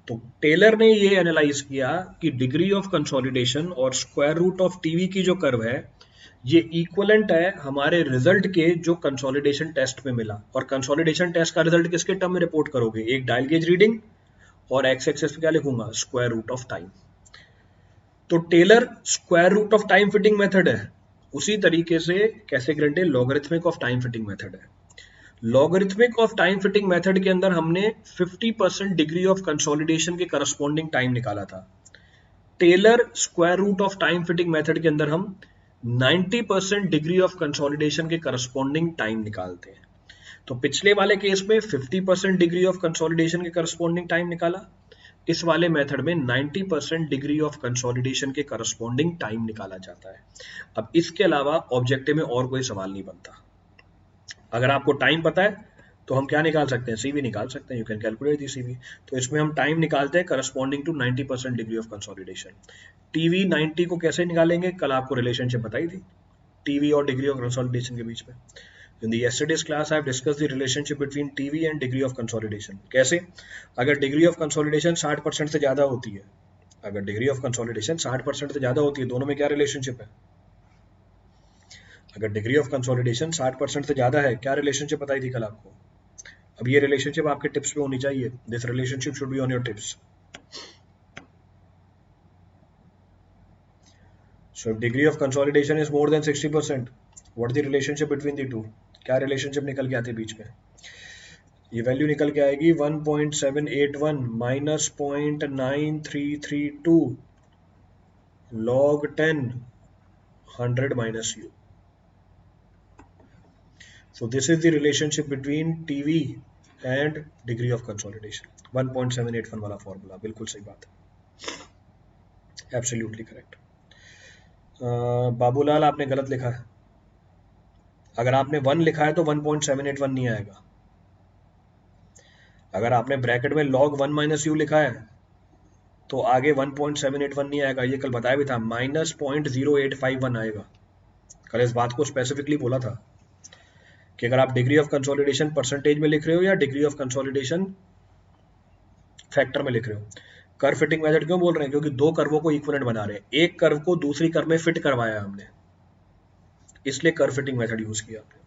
तो टेलर ने ये एनालाइज किया कि डिग्री ऑफ कंसोलिडेशन और स्क्वायर रूट ऑफ टीवी की जो कर्व है ये इक्वलेंट है हमारे रिजल्ट के जो कंसोलिडेशन टेस्ट में मिला। और कंसोलिडेशन टेस्ट का रिजल्ट किसके टर्म में रिपोर्ट करोगे? एक डायल गेज रीडिंग और एक्स एक्सिस पे क्या लिखूंगा? Square root of time. तो Taylor square root of time fitting method है, उसी तरीके से Casagrande logarithmic of time fitting method है। Logarithmic of time fitting method के अंदर हमने 50% डिग्री ऑफ कंसोलिडेशन के करस्पॉन्डिंग टाइम निकाला था। Taylor square root of time fitting method के अंदर हम 90% डिग्री ऑफ कंसोलिडेशन के करस्पॉन्डिंग टाइम निकालते हैं। तो पिछले वाले केस में 50% डिग्री ऑफ कंसोलिडेशन के करस्पॉन्डिंग टाइम निकाला, इस वाले मेथड में 90% डिग्री ऑफ कंसोलिडेशन के करस्पॉन्डिंग टाइम निकाला जाता है। अब इसके अलावा ऑब्जेक्टिव में और कोई सवाल नहीं बनता। अगर आपको टाइम पता है तो हम क्या निकाल सकते हैं? सीवी निकाल सकते हैं। You can calculate the CV. तो इसमें हम टाइम निकालते हैं corresponding to 90% degree of consolidation. TV 90 को कैसे निकालेंगे? कल आपको रिलेशनशिप बताई थी टीवी और डिग्री ऑफ कंसोलिडेशन के बीच में। In the yesterday's class, I have discussed the relationship between TV and degree of consolidation. कैसे? अगर डिग्री ऑफ कंसोलिडेशन 60% से ज्यादा होती है, अगर डिग्री ऑफ कंसोलिडेशन 60% से ज्यादा होती है, दोनों में क्या रिलेशनशिप है? अगर डिग्री ऑफ कंसोलिडेशन 60% से ज्यादा है, क्या रिलेशनशिप बताई थी कल आपको? अब ये रिलेशनशिप आपके टिप्स पे होनी चाहिए। This relationship should be on your tips. So if degree of consolidation is more than 60%, what is the relationship between the two? क्या रिलेशनशिप निकल के आती है बीच में? ये वैल्यू निकल के आएगी 1.781 minus 0.9332 log 10 100 minus u. So this is the relationship between TV and degree of consolidation. 1.781 वाला फॉर्मूला बिल्कुल सही बात है, एब्सोल्युटली करेक्ट। बाबूलाल आपने गलत लिखा है। अगर आपने 1 लिखा है तो 1.781 नहीं आएगा। अगर आपने ब्रैकेट में log 1 माइनस यू लिखा है तो आगे 1.781 नहीं आएगा। ये कल बताया भी था, माइनस 0.0851 आएगा। कल इस बात को स्पेसिफिकली बोला था कि अगर आप डिग्री ऑफ कंसोलिडेशन परसेंटेज में लिख रहे हो या डिग्री ऑफ कंसोलिडेशन फैक्टर में लिख रहे हो। कर्व फिटिंग मेथड क्यों बोल रहे हैं? क्योंकि दो कर्वों को इक्विवेलेंट बना रहे हैं, एक कर्व को दूसरी कर्व में फिट करवाया हमने, इसलिए कर्व फिटिंग मेथड यूज किया हमने।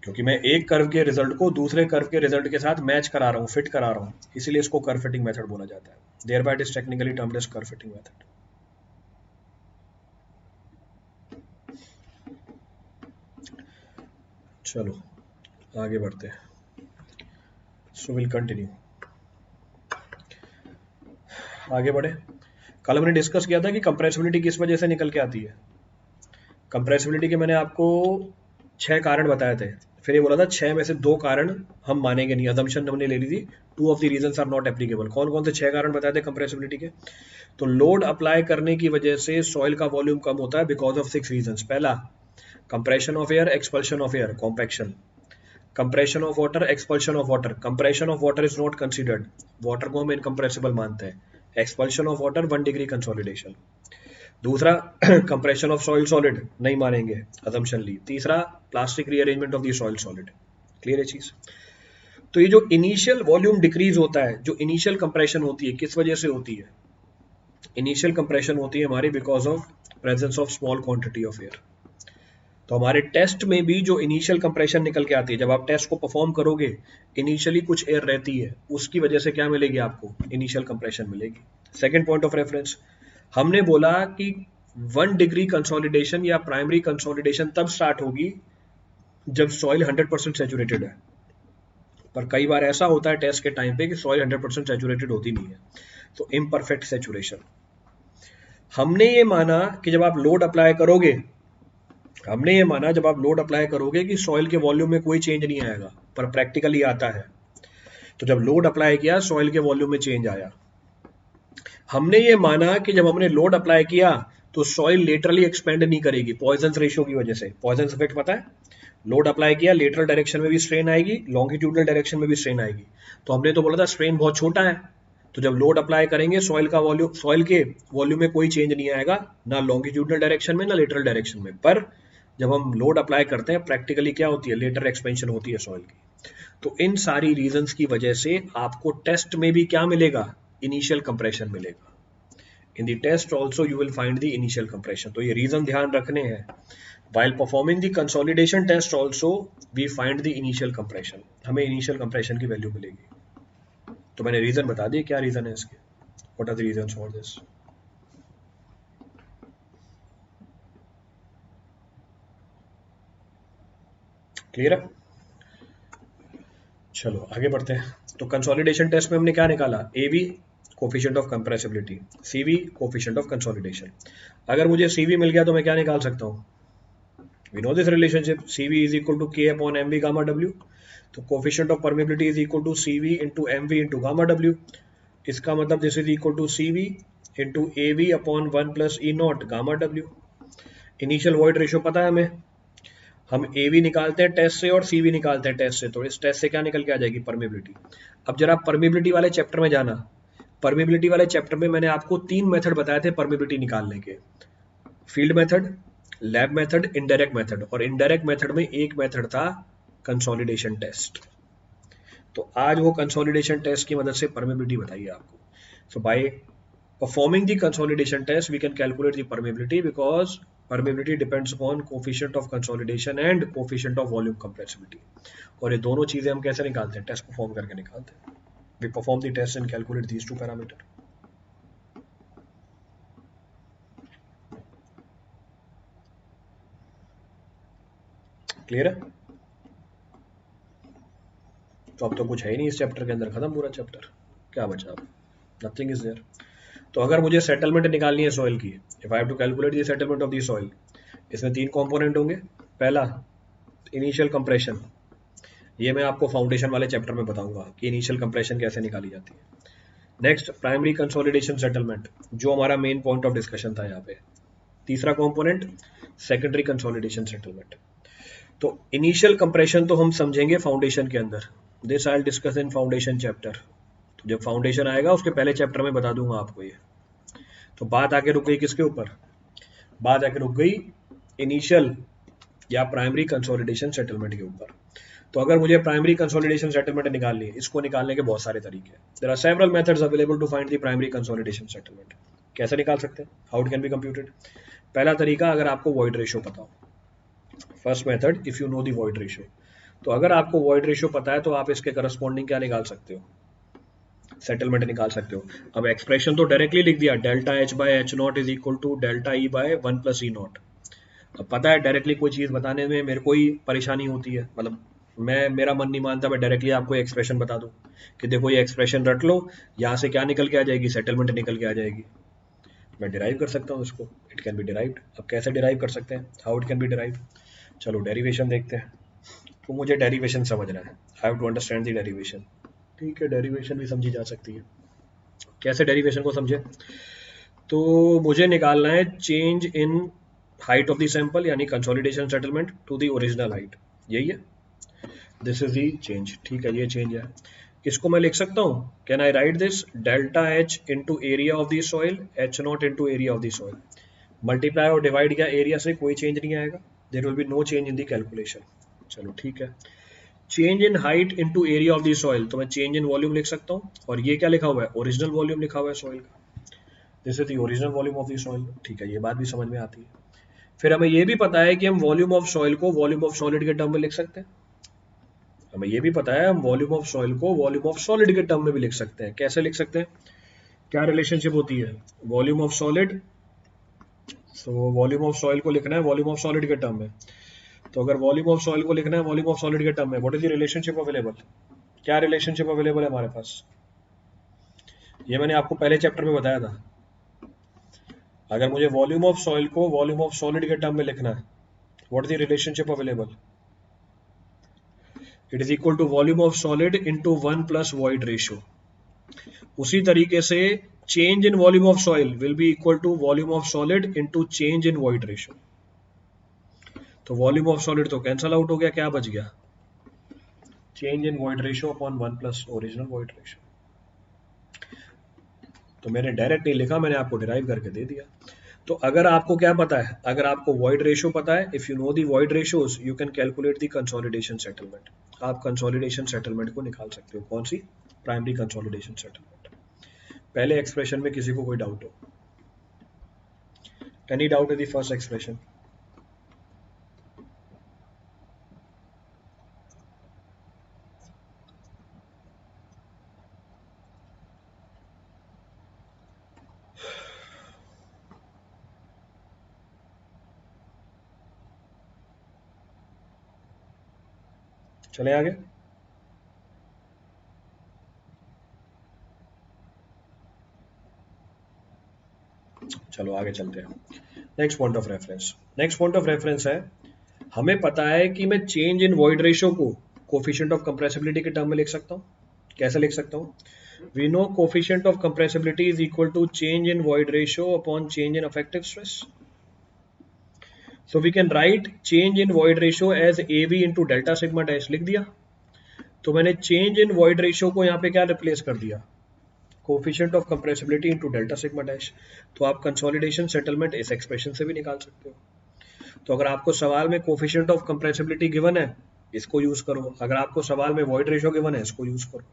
क्योंकि मैं एक कर्व के रिजल्ट को दूसरे कर्व के रिजल्ट के साथ मैच करा रहा हूँ, फिट करा रहा हूँ, इसीलिए इसको कर्व फिटिंग मेथड बोला जाता है। Thereby it is technically termed as curve fitting method. चलो आगे बढ़ते हैं। सो विल कंटिन्यू, आगे बढ़े। कल हमने डिस्कस किया था कि कंप्रेसिबिलिटी किस वजह से निकल के आती है। कंप्रेसिबिलिटी के मैंने आपको 6 कारण बताए थे, फिर ये बोला था 6 में से 2 कारण हम मानेंगे नहीं, अजम्पशन हमने ले ली थी। 2 of the reasons are not applicable. कौन कौन से 6 कारण बताए थे कंप्रेसिबिलिटी के? तो लोड अप्लाई करने की वजह से सॉइल का वॉल्यूम कम होता है बिकॉज ऑफ 6 रीजंस। पहला, compression of air, expulsion of air, compaction. Compression of water, expulsion of water. Compression of water is not considered, water को हम इनकंप्रेसिबल मानते हैं। Expulsion of water 1 degree consolidation. दूसरा, compression of soil solid, नहीं मानेंगे, assumption ली। तीसरा, plastic rearrangement of the soil solid. Clear है चीज? तो ये जो इनिशियल वॉल्यूम डिक्रीज होता है, जो इनिशियल कंप्रेशन होती है, किस वजह से होती है? इनिशियल कंप्रेशन होती है हमारी because of presence of small quantity of air. तो हमारे टेस्ट में भी जो इनिशियल कंप्रेशन निकल के आती है, जब आप टेस्ट को परफॉर्म करोगे, इनिशियली कुछ एयर रहती है, उसकी वजह से क्या मिलेगी आपको? इनिशियल कंप्रेशन मिलेगी। सेकंड पॉइंट ऑफ रेफरेंस, हमने बोला कि 1 डिग्री कंसोलिडेशन या प्राइमरी कंसोलिडेशन तब स्टार्ट होगी जब सॉइल 100% सैचुरेटेड है। पर कई बार ऐसा होता है टेस्ट के टाइम पे कि सॉइल 100% सैचुरेटेड होती नहीं है, तो इम्परफेक्ट सैचुरेशन। हमने ये माना कि जब आप लोड अप्लाई करोगे, हमने ये माना जब आप लोड अप्लाई करोगे कि सॉइल के वॉल्यूम में कोई चेंज नहीं आएगा, पर प्रैक्टिकली आता है। तो जब लोड अप्लाई किया, सॉइल के वॉल्यूम में चेंज आया। हमने ये माना कि जब हमने लोड अप्लाई किया तो सॉइल लेटरली एक्सपेंड नहीं करेगी, पॉइजन रेशियो की वजह से। पॉइजन इफेक्ट पता है? लोड अप्लाई किया, लेटरल डायरेक्शन में भी स्ट्रेन आएगी, लॉन्गिट्यूडनल डायरेक्शन में भी स्ट्रेन आएगी। तो हमने तो बोला था स्ट्रेन बहुत छोटा है, तो जब लोड अप्लाई करेंगे सॉइल का वॉल्यूम, सॉइल के वॉल्यूम में कोई चेंज नहीं आएगा, ना लॉन्गिट्यूडनल डायरेक्शन में ना लेटरल डायरेक्शन में। पर जब हम लोड अप्लाई करते हैं, प्रैक्टिकली क्या होती है? लेटरल एक्सपेंशन होती है सॉइल की। तो इन सारी रीजंस की वजह से आपको टेस्ट में भी क्या मिलेगा, इनिशियल कंप्रेशन मिलेगा। In the test also you will find the initial compression. तो ये रीजन ध्यान रखने हैं। While performing the consolidation test also we find the initial compression, हमें initial compression की वैल्यू मिलेगी। तो मैंने रीजन बता दिए क्या रीजन है इसके, what are the reasons for this। Clear है? चलो आगे बढ़ते हैं। तो कंसोलिडेशन टेस्ट में हमने क्या निकाला, AV coefficient of compressibility, CV coefficient of consolidation. अगर मुझे सीवी मिल गया तो मैं क्या निकाल सकता हूँ, we know this relationship, CV is equal to K upon MV gamma W। तो coefficient of permeability is equal to CV into MV into gamma W। इसका मतलब this is equal to CV into AV upon 1 plus E naught gamma W। Initial void ratio पता है हमें, हम AV निकालते हैं test से और CV निकालते हैं टेस्ट से, तो इस टेस्ट से क्या निकल के आ जाएगी, परमेबिलिटी। अब जरा परमेबिलिटी वाले चैप्टर में जाना, परमेबिलिटी वाले चैप्टर में मैंने आपको 3 मेथड बताए थे परमेबिलिटी निकालने के, field method, lab method, indirect method. और इनडायरेक्ट मेथड में एक मेथड था कंसोलिडेशन टेस्ट। तो आज वो कंसोलिडेशन टेस्ट की मदद से परमेबिलिटी बताइए आपको। So by performing the consolidation test we can calculate the permeability, because permeability depends upon coefficient of consolidation and coefficient of volume compressibility. और ये दोनों चीजें हम कैसे निकालते हैं, टेस्ट परफॉर्म करके निकालते हैं। We perform the test and calculate these two parameter. Clear है? तो अब तो कुछ है ही नहीं इस चैप्टर के अंदर, खत्म पूरा चैप्टर, क्या बचा अब, नथिंग इज देयर। तो अगर मुझे सेटलमेंट निकालनी है सॉइल की, if I have to calculate the settlement of the soil, इसमें 3 कंपोनेंट होंगे। पहला इनिशियल कंप्रेशन, ये मैं आपको फाउंडेशन वाले चैप्टर में बताऊंगा कि इनिशियल कंप्रेशन कैसे निकाली जाती है। नेक्स्ट प्राइमरी कंसोलिडेशन सेटलमेंट, जो हमारा मेन पॉइंट ऑफ डिस्कशन था यहाँ पे। तीसरा कंपोनेंट सेकेंडरी कंसोलिडेशन सेटलमेंट। तो इनिशियल कंप्रेशन तो हम समझेंगे फाउंडेशन के अंदर, this I will discuss in foundation chapter. तो जब फाउंडेशन आएगा उसके पहले चैप्टर में बता दूंगा आपको ये। तो बात आके रुक गई किसके ऊपर, बात आके रुक गई इनिशियल या प्राइमरी कंसोलिडेशन सेटलमेंट के ऊपर। तो अगर मुझे प्राइमरी कंसोलिडेशन सेटलमेंट निकालनी है, इसको निकालने के बहुत सारे तरीके हैं। There are several methods available to find the primary consolidation settlement. कैसे निकाल सकते हैं, how it can be computed. पहला तरीका, अगर आपको वॉइड रेशियो पता हो, first method if you know the void ratio. तो अगर आपको वॉइड रेशियो पता है तो आप इसके करस्पॉन्डिंग क्या निकाल सकते हो, सेटलमेंट निकाल सकते हो। अब एक्सप्रेशन तो डायरेक्टली लिख दिया, delta H by H naught is equal to delta E by 1 plus E naught. अब पता है डायरेक्टली कोई चीज बताने में मेरे को ही परेशानी होती है, मतलब मेरा मन नहीं मानता मैं डायरेक्टली आपको एक्सप्रेशन बता दूं कि देखो ये एक्सप्रेशन रट लो, यहाँ से क्या निकल के आ जाएगी, सेटलमेंट निकल के आ जाएगी। मैं डिराइव कर सकता हूँ इसको, इट कैन बी डिराइव्ड। अब कैसे डिराइव कर सकते हैं, how it can be derived, चलो डेरिवेशन देखते हैं। तो मुझे डेरिवेशन समझना है, I have to understand the derivation. ठीक है, डेरिवेशन भी समझी जा सकती है। कैसे डेरिवेशन को समझे, तो मुझे निकालना है change in height of the sample, यानी consolidation settlement to the original height, यही है, दिस इज दी चेंज। ठीक है, ये चेंज है। इसको मैं लिख सकता हूँ, can I write this, delta H into area of the soil, H naught into area of the soil. Multiply और डिवाइड किया एरिया से, कोई चेंज नहीं आएगा, there will be no change in the calculation. चलो ठीक है, change in height into area of the soil, तो मैं चेंज इन वॉल्यूम लिख सकता हूँ। और ये क्या लिखा हुआ है, ओरिजिनल वॉल्यूम लिखा हुआ है सॉइल का, this is the original volume of the soil. ठीक है, ये बात भी समझ में आती है। फिर हमें ये भी पता है कि हम वॉल्यूम ऑफ सॉइल को वॉल्यूम ऑफ सॉलिड के टर्म में लिख सकते हैं। हमें ये भी पता है हम वॉल्यूम ऑफ सॉइल को वॉल्यूम ऑफ सॉलिड के टर्म में भी लिख सकते हैं। कैसे लिख सकते हैं, क्या रिलेशनशिप होती है, वॉल्यूम ऑफ सॉलिड, तो वॉल्यूम ऑफ सॉइल को लिखना है वॉल्यूम ऑफ सॉलिड के टर्म में। तो अगर वॉल्यूम ऑफ सॉइल को लिखना है वॉल्यूम ऑफ सॉलिड के टर्म में, what is the relationship available, क्या रिलेशनशिप अवेलेबल है हमारे पास, ये मैंने आपको पहले चैप्टर में बताया था। अगर मुझे वॉल्यूम ऑफ सॉइल को वॉल्यूम ऑफ सॉलिड के टर्म में लिखना है, what is the relationship available, it is equal to volume of solid into 1 plus void ratio. उसी तरीके से change in volume of soil will be equal to volume of solid into change in void ratio. तो volume of solid तो cancel out हो गया, क्या बच गया, change in void ratio upon 1 plus original void ratio. तो मैंने direct नहीं लिखा, मैंने आपको डिराइव करके दे दिया। तो अगर आपको क्या पता है, अगर आपको वॉइड रेशियो पता है, if you know the void ratios you can calculate the consolidation settlement. आप कंसोलिडेशन सेटलमेंट को निकाल सकते हो। कौन सी? Primary consolidation settlement. पहले एक्सप्रेशन में किसी को कोई डाउट हो? Any doubt in the first expression? चले आगे। चलो आगे चलते हैं। Next point of reference, next point of reference है, हमें पता है कि मैं चेंज इन वॉइड रेशियो को कोफिशिएंट ऑफ कंप्रेसिबिलिटी के टर्म में लिख सकता हूँ। कैसे लिख सकता हूँ? We know coefficient of compressibility is equal to change in void ratio upon change in effective stress. So we can write change in void ratio as AV into delta sigma dash लिख दिया। तो मैंने change in void ratio को यहाँ पे क्या replace कर दिया? Coefficient of compressibility into delta sigma dash. तो आप कंसोलिडेशन सेटलमेंट इस एक्सप्रेशन से भी निकाल सकते हो। तो अगर आपको सवाल में कोफिशिएंट ऑफ कंप्रेसिबिलिटी गिवन है, इसको यूज करो। अगर आपको सवाल में वॉइड रेशियो गिवन है, इसको यूज करो।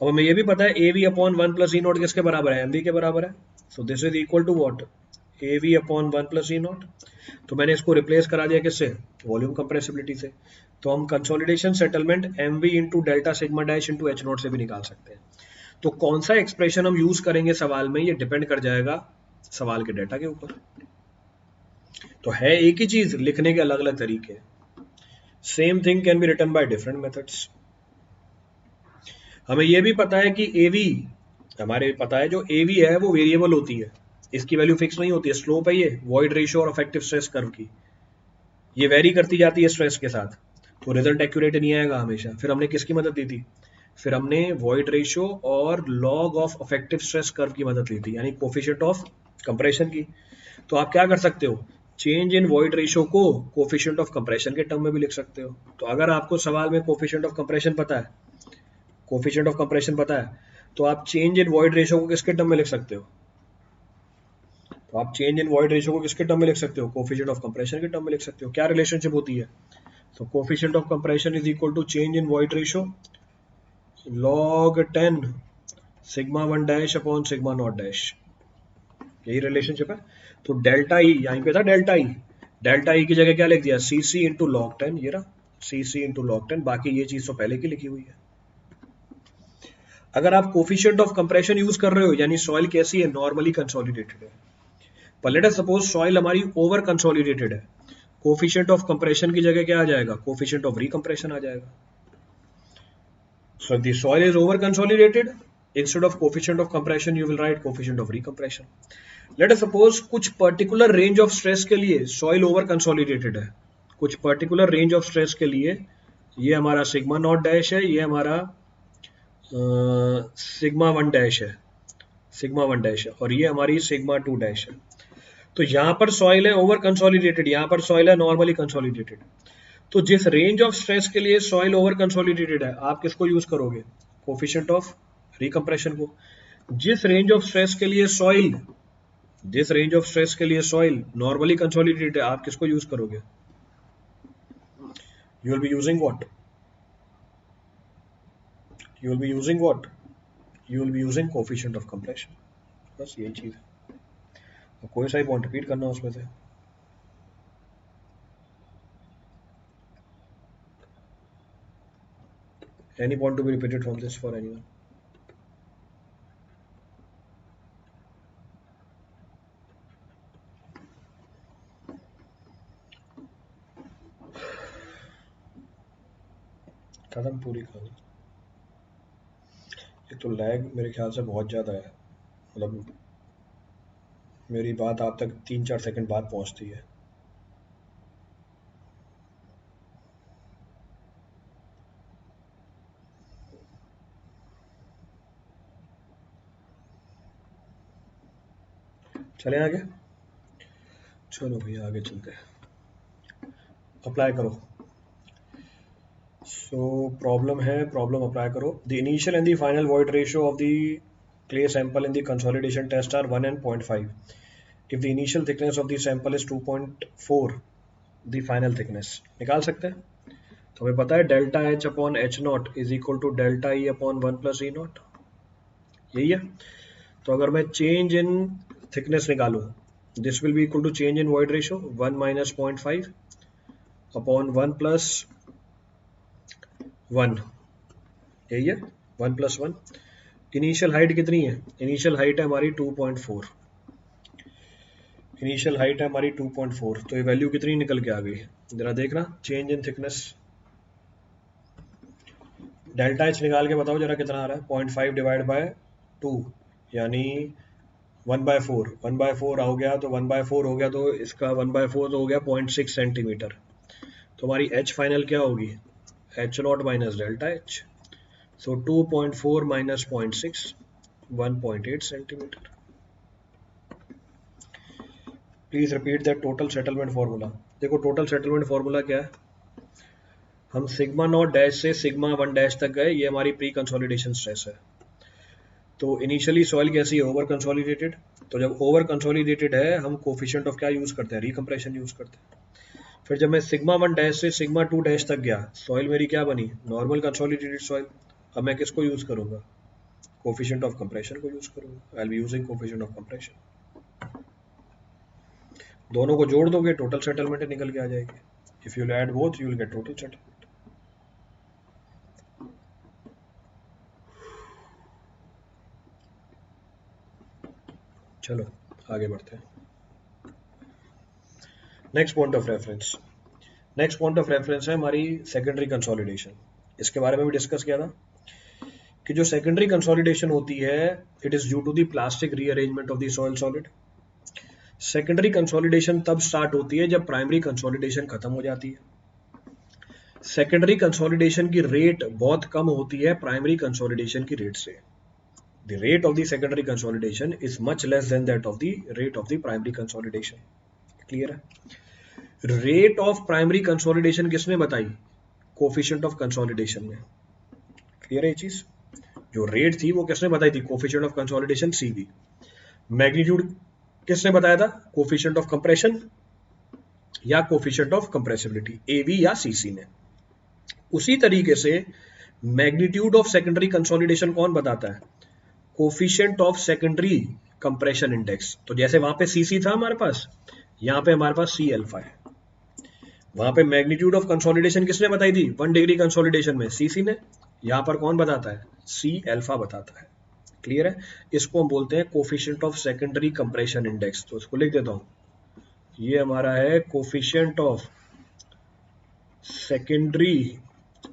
अब हमें ये भी पता है AV upon 1 plus E naught किसके बराबर है? MV के बराबर है। So this is equal to what? AV upon 1 plus E naught. तो मैंने इसको रिप्लेस करा दिया किससे? वॉल्यूम कंप्रेसिबिलिटी से। तो हम consolidation settlement MV into delta sigma dash into H not से भी निकाल सकते हैं। तो कौन सा एक्सप्रेशन हम यूज करेंगे सवाल में, ये डिपेंड कर जाएगा सवाल के डेटा के ऊपर। तो है एक ही चीज, लिखने के अलग अलग तरीके। Same thing can be written by different methods. हमें यह भी पता है कि AV, हमारे पता है जो AV है वो वेरिएबल होती है, इसकी वैल्यू फिक्स नहीं होती है। स्लोप है ये वॉइड रेशियो और अफेक्टिव स्ट्रेस कर्व की, ये वेरी करती जाती है स्ट्रेस के साथ, तो रिजल्ट एक्यूरेट नहीं आएगा हमेशा। फिर हमने किसकी मदद ली थी? फिर हमने वॉइड रेशियो और log of affective stress curve की मदद ली थी, यानी कोफिशिएंट ऑफ कंप्रेशन की। तो आप क्या कर सकते हो? चेंज इन वॉइड रेशियो को कोफिशिएंट ऑफ कंप्रेशन के टर्म में भी लिख सकते हो। तो अगर आपको सवाल में कोफिशिएंट ऑफ कंप्रेशन पता है, कोफिशिएंट ऑफ कंप्रेशन पता है, तो आप चेंज इन वॉइड रेशियो को किसके टर्म में लिख सकते हो? तो आप चेंज इन वॉइड रेशियो को किसके टर्म में लिख सकते हो? कोफिशिएंट ऑफ कंप्रेशन के टर्म में लिख सकते हो। क्या रिलेशनशिप होती है? तो coefficient of compression is equal to change in void ratio log 10 sigma 1 dash upon sigma naught dash, यही रिलेशनशिप है। तो डेल्टा ई यहीं पे था, डेल्टा ई की जगह क्या लिख दिया? CC इंटू लॉग 10, ये रहा CC इंटू लॉग 10। बाकी ये चीज तो पहले की लिखी हुई है। अगर आप कोफिशिएंट ऑफ कंप्रेशन यूज कर रहे हो, यानी सॉइल कैसी है? नॉर्मली कंसोलिडेटेड है। पर लेट अस सपोज सॉइल हमारी ओवर कंसोलिडेटेड है, कोफिशिएंट ऑफ कंप्रेशन की जगह क्या आ जाएगा? कोफिशिएंट ऑफ रिकंप्रेशन आ जाएगा। So if the soil is over consolidated, instead of coefficient of compression, you will write coefficient of recompression. Let us suppose कुछ particular range of stress के लिए soil over consolidated है, कुछ particular range of stress के लिए ये हमारा sigma naught dash है, ये हमारा सिग्मा 1 डैश है, सिग्मा 1 डैश है, और ये हमारी सिग्मा 2 डैश है। तो यहाँ पर सॉइल है ओवर कंसोलिडेटेड, यहाँ पर सॉइल है नॉर्मली कंसोलिडेटेड। तो जिस रेंज ऑफ स्ट्रेस के लिए सॉइल ओवर कंसोलिडेटेड है, आप किसको यूज करोगे? कोफिशिएंट ऑफ रिकंप्रेशन को। जिस रेंज ऑफ स्ट्रेस के लिए सॉइल, जिस रेंज ऑफ स्ट्रेस के लिए सॉइल नॉर्मली कंसोलिडेटेड है, आप किसको यूज करोगे? You will be using what? You will be using what? You will be using coefficient of compression. बस यही चीज है, तो कोई सा ही पॉइंट रिपीट करना उसमें से। Any point to be repeated from this for anyone? खत्म पूरी कहानी। ये तो लैग मेरे ख्याल से बहुत ज़्यादा है, मतलब मेरी बात आप तक 3-4 सेकंड बाद पहुंचती है। चले आगे, चलो भैया आगे चलते हैं। अप्लाई करो। सो प्रॉब्लम है, प्रॉब्लम अप्लाई करो। The initial and the final void ratio of the clay sample in the consolidation test are 1 and 0.5. If the initial thickness of the sample is 2.4 the final thickness, निकाल सकते हैं। तो हमें पता है delta H upon H naught is equal to delta E upon 1 plus E naught, यही है। तो अगर मैं चेंज इन थिकनेस निकालूं, this will be equal to change in void ratio 1 minus 0.5 upon 1 plus 1, यही है 1 प्लस 1। इनिशियल हाइट कितनी है? इनिशियल हाइट है हमारी 2.4, इनिशियल हाइट है हमारी 2.4। तो ये वैल्यू कितनी निकल के आ गई, जरा देखना, change in thickness. Delta H निकाल के बताओ जरा कितना आ रहा है। 0.5 डिवाइड बाय 2 यानी 1/4, 1/4 हो गया तो 1/4 हो गया, तो इसका 1/4 तो हो गया 0.6 सेंटीमीटर। तो हमारी एच फाइनल क्या होगी, H not minus delta H. So 2.4 minus 0.6, 1.8 centimetre. Please repeat that total settlement formula. देखो टोटल सेटलमेंट फॉर्मूला क्या है, हम सिग्मा नॉट डैश से सिग्मा 1 डैश तक गए, ये हमारी प्री कंसोलिडेशन स्ट्रेस है। तो इनिशियली सॉइल कैसी है, ओवर कंसोलिडेटेड। तो जब ओवर कंसोलिडेटेड है हम कोफिशिएंट ऑफ क्या यूज करते हैं, रिकम्प्रेशन यूज करते हैं। फिर जब मैं सिग्मा 1 डैश से सिग्मा 2 डैश तक गया, सॉइल मेरी क्या बनी, नॉर्मल कंसोलिडेटेड सॉइल। अब मैं किसको यूज करूंगा, कोफिशिएंट ऑफ कंप्रेशन को यूज करूंगा। I will be using coefficient of compression. दोनों को जोड़ दोगे टोटल सेटलमेंट निकल के आ जाएगी। If you add both you will get total settlement. चलो आगे बढ़ते हैं। Next point of reference, next point of reference है हमारी सेकेंडरी कंसोलिडेशन। इसके बारे में भी डिस्कस किया था कि जो सेकेंडरी कंसोलिडेशन होती है it is due to the plastic rearrangement of the soil solid. Secondary consolidation तब स्टार्ट होती है जब प्राइमरी कंसोलिडेशन खत्म हो जाती है। सेकेंडरी कंसोलिडेशन की रेट बहुत कम होती है प्राइमरी कंसोलिडेशन की रेट से। The rate of the secondary consolidation is much less than that of the rate of the primary consolidation. Clear है? Rate of primary consolidation किसने बताई, कोफिशिएंट ऑफ कंसोलिडेशन में। क्लियर है ये चीज, जो रेट थी वो किसने बताई थी, coefficient of consolidation CV। Magnitude किसने बताया था, कोफिशिएंट ऑफ कंप्रेशन या कोफिशिएंट ऑफ कंप्रेसिबिलिटी, AV या CC ने। उसी तरीके से मैग्नीट्यूड ऑफ सेकेंडरी कंसोलिडेशन कौन बताता है, coefficient of secondary compression index. तो जैसे वहां पे CC था हमारे पास, यहाँ पे हमारे पास C अल्फा है। वहां पे मैग्नीट्यूड ऑफ कंसोलिडेशन किसने बताई थी, 1 डिग्री कंसोलिडेशन में CC ने। यहाँ पर कौन बताता है, C अल्फा बताता है। क्लियर है? इसको हम बोलते हैं coefficient of secondary compression index. तो इसको लिख देता हूं, ये हमारा है coefficient of secondary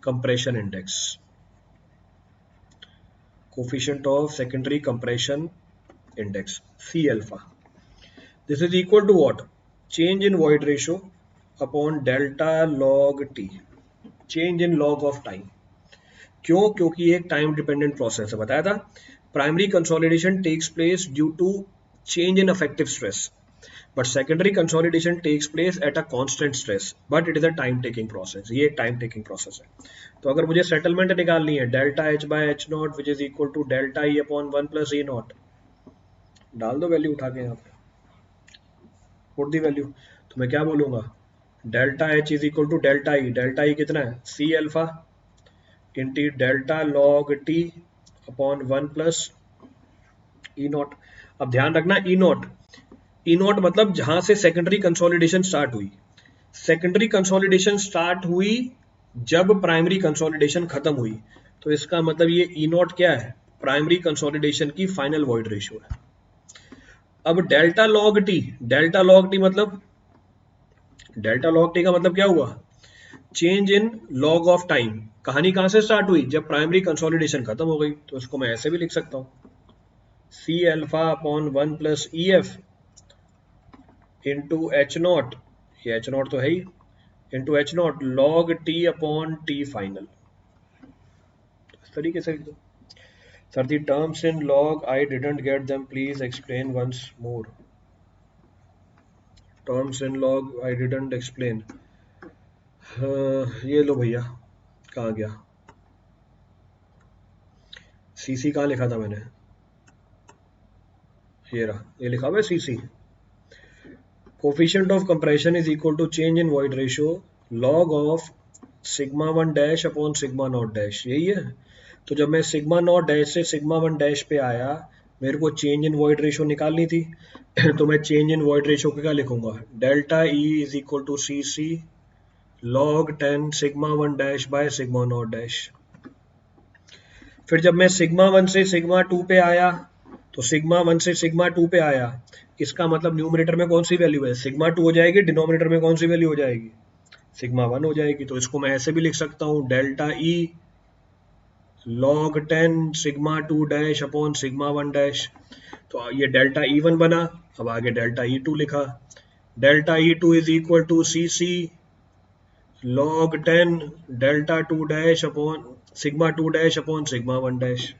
compression index, coefficient of secondary compression index C alpha. This is equal to what, change in void ratio upon delta log t, change in log of time। क्यों, क्योंकि एक टाइम डिपेंडेंट प्रोसेस है, बताया था। Primary consolidation takes place due to change in effective stress, but secondary consolidation takes place at a constant stress, but it is a time taking process. ये एक time taking process है। तो अगर मुझे settlement निकालनी है, delta H by H naught which is equal to delta E upon 1 plus E naught, डाल दो वैल्यू उठा के यहाँ पे, पुट दी वैल्यू। तो मैं क्या बोलूंगा, delta H is equal to delta E, delta E कितना है, C alpha into delta log T upon 1 plus E naught. अब ध्यान रखना ई नॉट मतलब जहां से सेकेंडरी कंसोलिडेशन स्टार्ट हुई। सेकेंडरी कंसोलिडेशन स्टार्ट हुई जब प्राइमरी कंसोलिडेशन खत्म हुई, तो इसका मतलब ये ई नॉट क्या है, प्राइमरी कंसोलिडेशन की फाइनल वॉइड रेशियो है। अब delta log T, delta log T मतलब, डेल्टा लॉग टी का मतलब क्या हुआ, change in log of time. कहानी कहां से स्टार्ट हुई, जब प्राइमरी कंसोलिडेशन खत्म हो गई। तो इसको मैं ऐसे भी लिख सकता हूं, C alpha upon 1 plus EF into H naught, ये एच नॉट तो है ही, into H naught log T upon T final. इस तरीके से लिख दो। Sir the terms in log I didn't get them, please explain once more. Terms in log I didn't explain, ये लो भैया, कहाँ गया, CC कहाँ लिखा था मैंने, ये रहा, ये लिखा हुआ है CC। Coefficient of compression is equal to change in void ratio log of sigma one dash upon sigma naught dash, यही है। तो जब मैं सिग्मा नॉट डैश से सिग्मा वन डैश पे आया, मेरे को चेंज इन वॉइड रेशियो निकालनी थी तो मैं चेंज इन वॉइड रेशियो को क्या लिखूंगा, delta E is equal to C C log 10 sigma one dash by sigma naught dash. फिर जब मैं सिग्मा वन से सिग्मा टू पे आया, तो सिग्मा वन से सिग्मा टू पे आया, इसका मतलब न्यूमरेटर में कौन सी वैल्यू है, सिग्मा टू हो जाएगी, डिनोमिनेटर में कौन सी वैल्यू हो जाएगी, सिग्मा वन हो जाएगी। तो इसको मैं ऐसे भी लिख सकता हूँ, delta E log 10 sigma two dash upon sigma one dash. तो ये डेल्टा ई वन बना, अब आगे डेल्टा ई टू लिखा, delta E two is equal to C C log 10 delta two dash upon sigma two dash upon sigma one dash.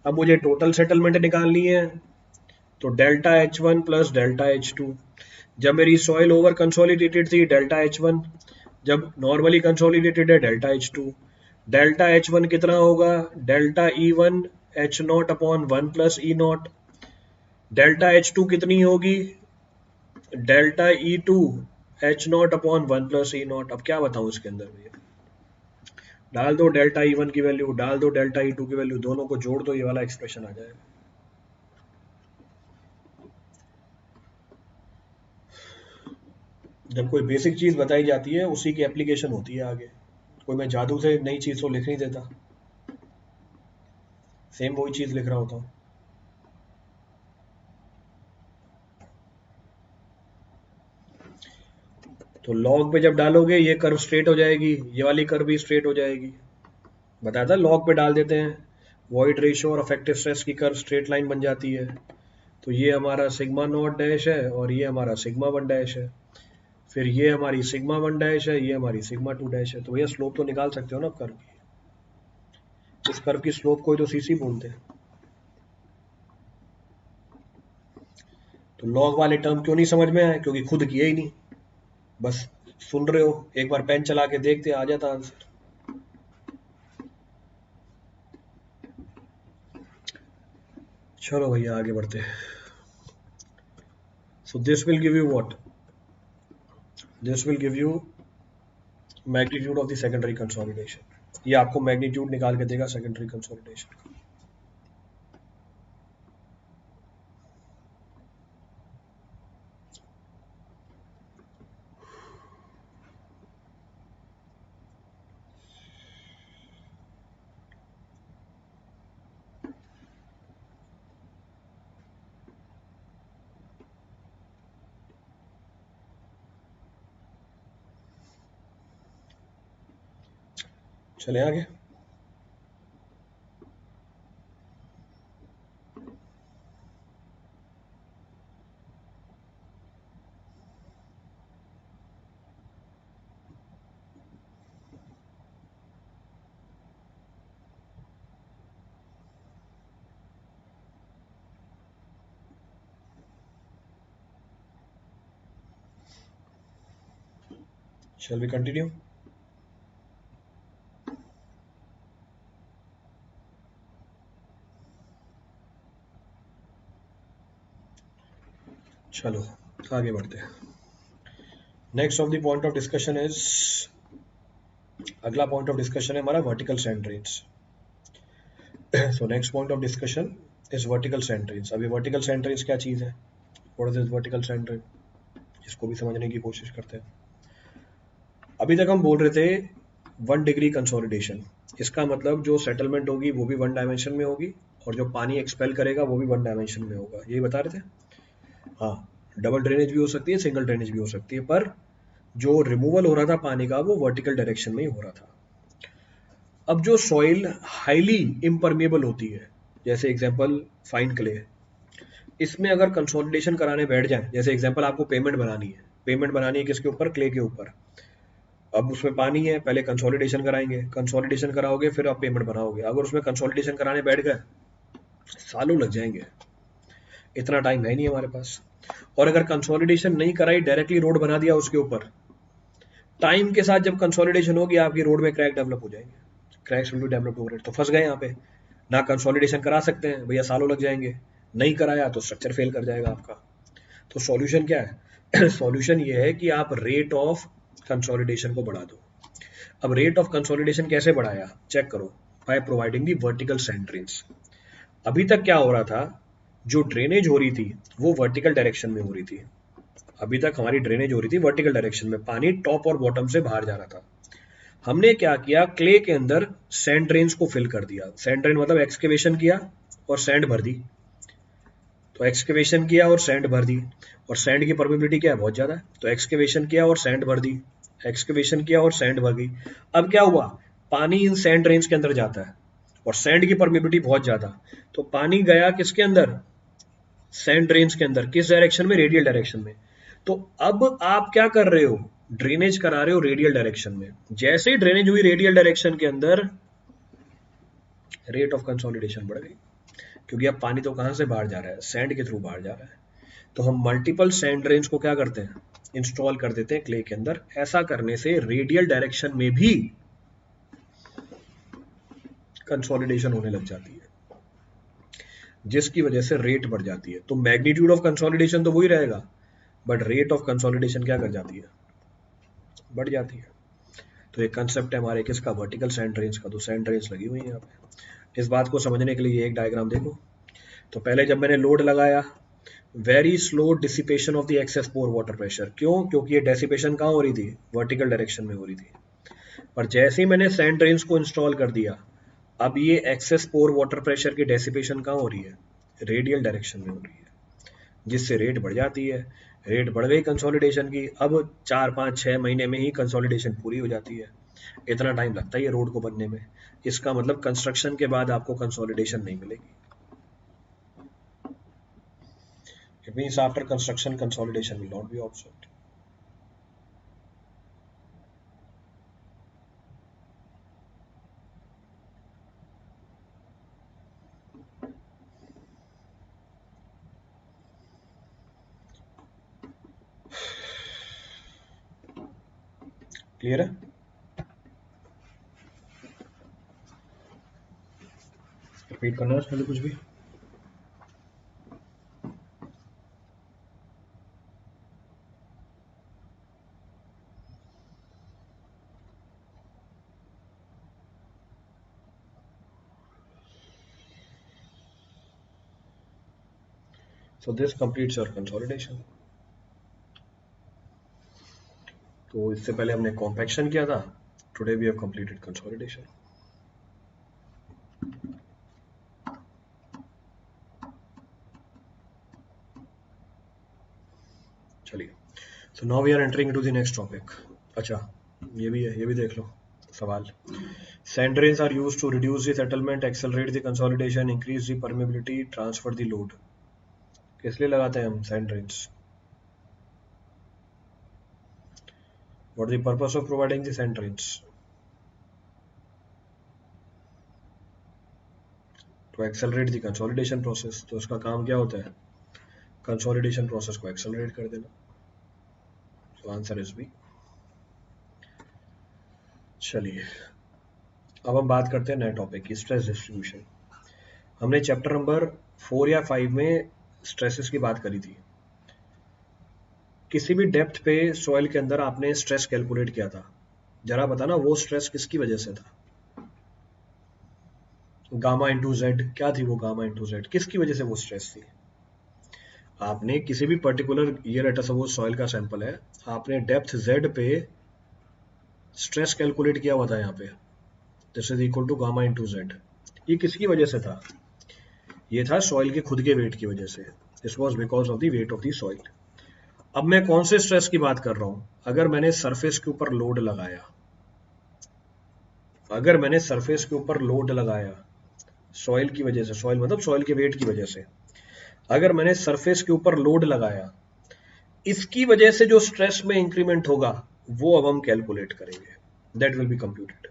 अब मुझे total settlement निकालनी है, तो delta H one plus delta H two. जब मेरी soil over consolidated थी delta H one, जब normally consolidated है delta H two. Delta H one कितना होगा, delta E one H naught upon one plus E naught. Delta H two कितनी होगी, delta E two H naught upon one plus E naught. अब क्या बताऊं इसके अंदर भैया, डाल दो डेल्टा ई वन की वैल्यू, डाल दो डेल्टा ई टू की वैल्यू, दोनों को जोड़ दो, ये वाला एक्सप्रेशन आ जाएगा। जब कोई बेसिक चीज बताई जाती है उसी की एप्लीकेशन होती है आगे, कोई मैं जादू से नई चीज को लिख नहीं देता, सेम वही चीज लिख रहा होता हूँ। तो लॉग पे जब डालोगे ये कर्व स्ट्रेट हो जाएगी, ये वाली कर्व भी स्ट्रेट हो जाएगी। बताया था लॉग पे डाल देते हैं, वॉइड रेशियो और अफेक्टिव स्ट्रेस की कर्व स्ट्रेट लाइन बन जाती है। तो ये हमारा सिग्मा नॉट डैश है और ये हमारा सिग्मा वन डैश है, फिर ये हमारी सिग्मा वन डैश है, ये हमारी सिग्मा टू डैश है। तो भैया स्लोप तो निकाल सकते हो ना कर्व की, इस कर्व की स्लोप को ही तो सीसी बोलते हैं। तो लॉग वाले टर्म क्यों नहीं समझ में आए, क्योंकि खुद किए ही नहीं, बस सुन रहे हो, एक बार पेन चला के देखते आ जाता आंसर। चलो भैया आगे बढ़ते हैं। So this will give you what, this will give you magnitude of the secondary consolidation. ये आपको मैग्नीट्यूड निकाल के देगा सेकेंडरी कंसोलिडेशन का। चले आगे। Shall we continue? चलो आगे बढ़ते हैं। Next of the point of discussion is, अगला पॉइंट ऑफ डिस्कशन है हमारा vertical sand drains. So next point of discussion is vertical sand drains. अभी वर्टिकल सैंड रेन्स क्या चीज है, what is vertical sand drain, इसको भी समझने की कोशिश करते हैं। अभी तक हम बोल रहे थे 1 डिग्री कंसोलिडेशन, इसका मतलब जो सेटलमेंट होगी वो भी 1 डायमेंशन में होगी और जो पानी एक्सपेल करेगा वो भी 1 डायमेंशन में होगा, यही बता रहे थे। हाँ, डबल ड्रेनेज भी हो सकती है, सिंगल ड्रेनेज भी हो सकती है, पर जो रिमूवल हो रहा था पानी का वो वर्टिकल डायरेक्शन में ही हो रहा था। अब जो सॉइल हाईली इम्परमेबल होती है, जैसे एग्जांपल फाइन क्ले, इसमें अगर कंसोलिडेशन कराने बैठ जाए, जैसे एग्जांपल आपको पेमेंट बनानी है, पेमेंट बनानी है किसके ऊपर, क्ले के ऊपर। अब उसमें पानी है, पहले कंसोलिडेशन कराएंगे, कंसोलिडेशन कराओगे फिर आप पेमेंट बनाओगे। अगर उसमें कंसोलिडेशन कराने बैठ गए सालों लग जाएंगे, इतना टाइम है नहीं हमारे पास। और अगर कंसोलिडेशन नहीं कराई, डायरेक्टली रोड बना दिया उसके ऊपर, टाइम के साथ जब कंसोलिडेशन होगी आपकी रोड में क्रैक डेवलप हो जाएंगे, cracks will be develop over it. तो फंस गए यहाँ पे, ना कंसोलिडेशन करा सकते हैं भैया, सालों लग जाएंगे, नहीं कराया तो स्ट्रक्चर फेल कर जाएगा आपका। तो सॉल्यूशन क्या है, सॉल्यूशन ये है कि आप रेट ऑफ कंसोलिडेशन को बढ़ा दो। अब रेट ऑफ कंसोलिडेशन कैसे बढ़ाया, चेक करो, by providing the vertical sand drains. अभी तक क्या हो रहा था, जो ड्रेनेज हो रही थी वो वर्टिकल डायरेक्शन में हो रही थी। अभी तक हमारी ड्रेनेज हो रही थी वर्टिकल डायरेक्शन में, पानी टॉप और बॉटम से बाहर जा रहा था। हमने क्या किया, क्ले के अंदर सैंड ड्रेन्स को फिल कर दिया। सैंड ड्रेन मतलब एक्सकेवेशन किया और सैंड भर दी। तो एक्सकेवेशन किया और सैंड भर दी, और सैंड की परमिबिलिटी क्या है, बहुत ज्यादा है। तो एक्सकेवेशन किया और सैंड भर दी, एक्सकेवेशन किया और सैंड भर गई। अब क्या हुआ, पानी इन सैंड ड्रेन्स के अंदर जाता है और सैंड की परमिबिलिटी बहुत ज्यादा, तो पानी गया किसके अंदर, सैंड ड्रेन्स के अंदर। किस डायरेक्शन में, रेडियल डायरेक्शन में। तो अब आप क्या कर रहे हो, ड्रेनेज करा रहे हो रेडियल डायरेक्शन में। जैसे ही ड्रेनेज हुई रेडियल डायरेक्शन के अंदर, रेट ऑफ कंसोलिडेशन बढ़ गई, क्योंकि अब पानी तो कहां से बाहर जा रहा है, सैंड के थ्रू बाहर जा रहा है। तो हम मल्टीपल सैंड ड्रेन्स को क्या करते हैं, इंस्टॉल कर देते हैं क्ले के अंदर। ऐसा करने से रेडियल डायरेक्शन में भी कंसोलिडेशन होने लग जाती है, जिसकी वजह से रेट बढ़ जाती है। तो मैग्नीट्यूड ऑफ कंसोलिडेशन तो वही रहेगा, बट रेट ऑफ कंसोलिडेशन क्या कर जाती है, बढ़ जाती है। तो एक कंसेप्ट है हमारे किसका, वर्टिकल सैंड ड्रेन्स का। तो सैंड ड्रेन्स लगी हुई है यहाँ पे। इस बात को समझने के लिए ये एक डायग्राम देखो। तो पहले जब मैंने लोड लगाया, very slow dissipation of the access pour water pressure. क्यों, क्योंकि ये डेसिपेशन कहाँ हो रही थी, वर्टिकल डायरेक्शन में हो रही थी। पर जैसे ही मैंने सैंड ड्रेन्स को इंस्टॉल कर दिया, अब ये एक्सेस पोर वाटर प्रेशर की डेसिपेशन कहाँ हो रही है, रेडियल डायरेक्शन में हो रही है, जिससे रेट बढ़ जाती है। रेट बढ़ गई कंसोलिडेशन की, अब 4-5-6 महीने में ही कंसोलिडेशन पूरी हो जाती है। इतना टाइम लगता है ये रोड को बनने में। इसका मतलब कंस्ट्रक्शन के बाद आपको कंसोलिडेशन नहीं मिलेगी। It means after construction consolidation will not be observed. Clear है? रिपीट करना है इसमें कुछ भी? So this completes your consolidation. तो इससे पहले हमने कॉम्पैक्शन किया था, today we have completed consolidation. चलिए, so now we are entering into the next topic. अच्छा, ये भी है, ये भी देख लो सवाल। Sand drains are used to reduce the settlement, accelerate the consolidation, increase the permeability, transfer the load. किस लिए लगाते हैं हम sand drains? What is the purpose of providing the sand drains? To accelerate the consolidation process। तो उसका काम क्या होता है, कंसोलिडेशन प्रोसेस को एक्सेलरेट कर देना। So answer is B. चलिए, अब हम बात करते हैं नए टॉपिक की, स्ट्रेस डिस्ट्रीब्यूशन। हमने चैप्टर नंबर 4 या 5 में स्ट्रेसेस की बात करी थी। किसी भी डेप्थ पे सॉइल के अंदर आपने स्ट्रेस कैलकुलेट किया था, जरा बताना वो स्ट्रेस किसकी वजह से था। गामा इंटू जेड, क्या थी वो गामा इंटू जेड, किसकी वजह से वो स्ट्रेस थी। आपने किसी भी पर्टिकुलर, ये लेट सपोज सॉइल का सैंपल है, आपने डेप्थ जेड पे स्ट्रेस कैलकुलेट किया हुआ था यहाँ पे, this is equal to gamma into Z. ये किसकी वजह से था, ये था सॉइल के खुद के वेट की वजह से। This was because of the wait of the soil. अब मैं कौन से स्ट्रेस की बात कर रहा हूं, अगर मैंने सरफेस के ऊपर लोड लगाया, अगर मैंने सरफेस के ऊपर लोड लगाया सॉइल की वजह से, सॉइल मतलब सॉइल के वेट की वजह से, अगर मैंने सरफेस के ऊपर लोड लगाया, इसकी वजह से जो स्ट्रेस में इंक्रीमेंट होगा वो अब हम कैलकुलेट करेंगे, दैट विल बी कंप्यूटेड।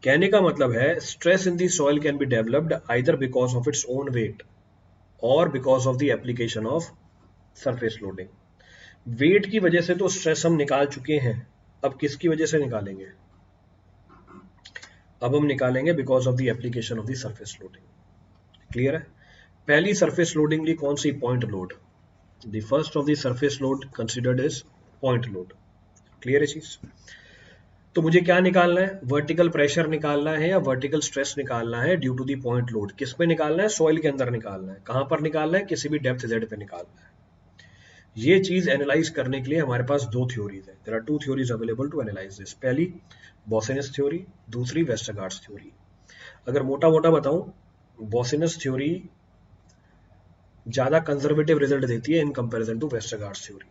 कहने का मतलब है, stress in the soil can be developed either because of its own weight और because of the application of surface loading. Weight की वजह से तो स्ट्रेस हम निकाल चुके हैं, अब किसकी वजह से निकालेंगे, अब हम निकालेंगे because of the application of the surface loading. Clear है? पहली सरफेस लोडिंग ली कौन सी, point load. The first of the surface load considered is point load. Clear है चीज? तो मुझे क्या निकालना है, वर्टिकल प्रेशर निकालना है या वर्टिकल स्ट्रेस निकालना है due to the point load. किस पे निकालना है? सॉइल के अंदर निकालना है। कहां पर निकालना है? किसी भी डेप्थ जेड पे निकालना है। ये चीज एनालाइज करने के लिए हमारे पास दो थ्योरीज है। There are two theories available to analyse this. पहली बोसिनस थ्योरी, दूसरी वेस्टरगार्ड्स थ्योरी। अगर मोटा मोटा बताऊं, बोसिनस थ्योरी ज्यादा कंजर्वेटिव रिजल्ट देती है in comparison to Westergaard's theory.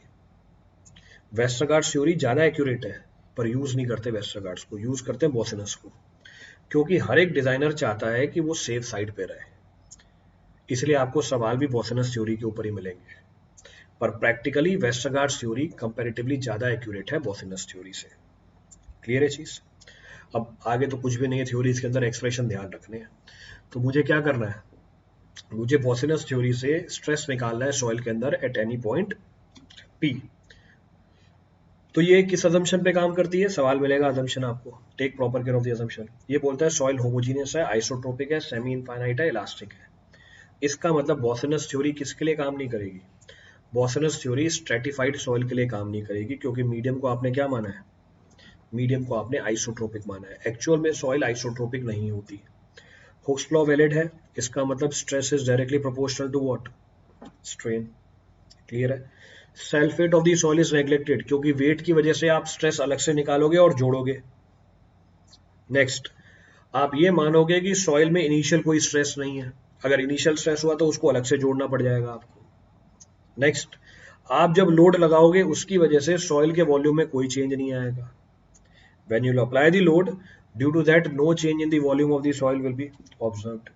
Westergaard's theory ज्यादा एक्यूरेट है, पर यूज नहीं करते वेस्टरगार्ड्स को, यूज करते हैं बोसिनस को, क्योंकि हर एक डिजाइनर चाहता है कि वो सेफ साइड पे रहे। इसलिए आपको सवाल भी बोसिनस थ्योरी के ऊपर ही मिलेंगे, पर प्रैक्टिकली वेस्टरगार्ड्स थ्योरी कंपैरेटिवली ज्यादा एक्यूरेट है बोसिनस थ्योरी से। क्लियर है चीज? अब आगे तो कुछ भी नहीं है थ्योरीज के अंदर, एक्सप्रेशन ध्यान रखने हैं। तो मुझे क्या करना है, मुझे बोसिनस थ्योरी से स्ट्रेस निकालना है सॉइल के अंदर एट एनी पॉइंट पी। तो ये किस अजम्पशन पे काम करती है? सवाल मिलेगा अजम्पशन आपको, take proper care of the assumption. ये बोलता है सॉइल होमोजीनियस है, आइसोट्रोपिक है, सेमी इनफाइनाइट है, इलास्टिक है। इसका मतलब बोसिनस थ्योरी किसके लिए काम नहीं करेगी? बोसिनस थ्योरी स्ट्रेटिफाइड सॉइल के लिए काम नहीं करेगी, क्योंकि मीडियम को आपने क्या माना है? मीडियम को आपने आइसोट्रोपिक माना है। एक्चुअल में सॉइल आइसोट्रोपिक नहीं होती। हुक्स लॉ वैलिड है, इसका मतलब stress is directly proportional to what? Strain. Clear है? Self weight of the soil is neglected, क्योंकि वेट की वजह से आप स्ट्रेस अलग से निकालोगे और जोड़ोगे। नेक्स्ट, आप ये मानोगे कि सॉइल में इनिशियल कोई स्ट्रेस नहीं है। अगर इनिशियल स्ट्रेस हुआ तो उसको अलग से जोड़ना पड़ जाएगा आपको। नेक्स्ट, आप जब लोड लगाओगे उसकी वजह से सॉइल के वॉल्यूम में कोई चेंज नहीं आएगा। When you will apply the load, due to that no change in the volume of the soil will be observed.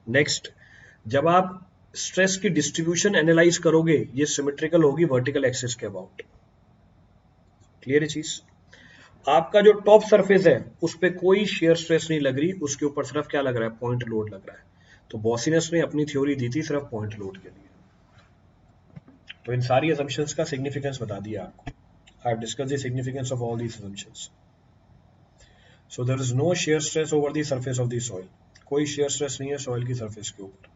Next, जब आप स्ट्रेस की डिस्ट्रीब्यूशन एनालाइज करोगे, ये सिमेट्रिकल होगी वर्टिकल एक्सिस के अबाउट। क्लियर है चीज? आपका जो टॉप सरफेस है उस पर कोई शेयर स्ट्रेस नहीं लग रही, उसके ऊपर सिर्फ क्या लग रहा है? पॉइंट लोड लग रहा है। तो बोसिनस ने अपनी थ्योरी दी थी सिर्फ पॉइंट लोड के लिए। तो इन सारी असम्पशंस का सिग्निफिकेंस बता दिया आपको। I have discussed the significance of all these assumptions. So there is no shear stress over the surface of the soil. कोई shear stress नहीं है soil की surface के ऊपर।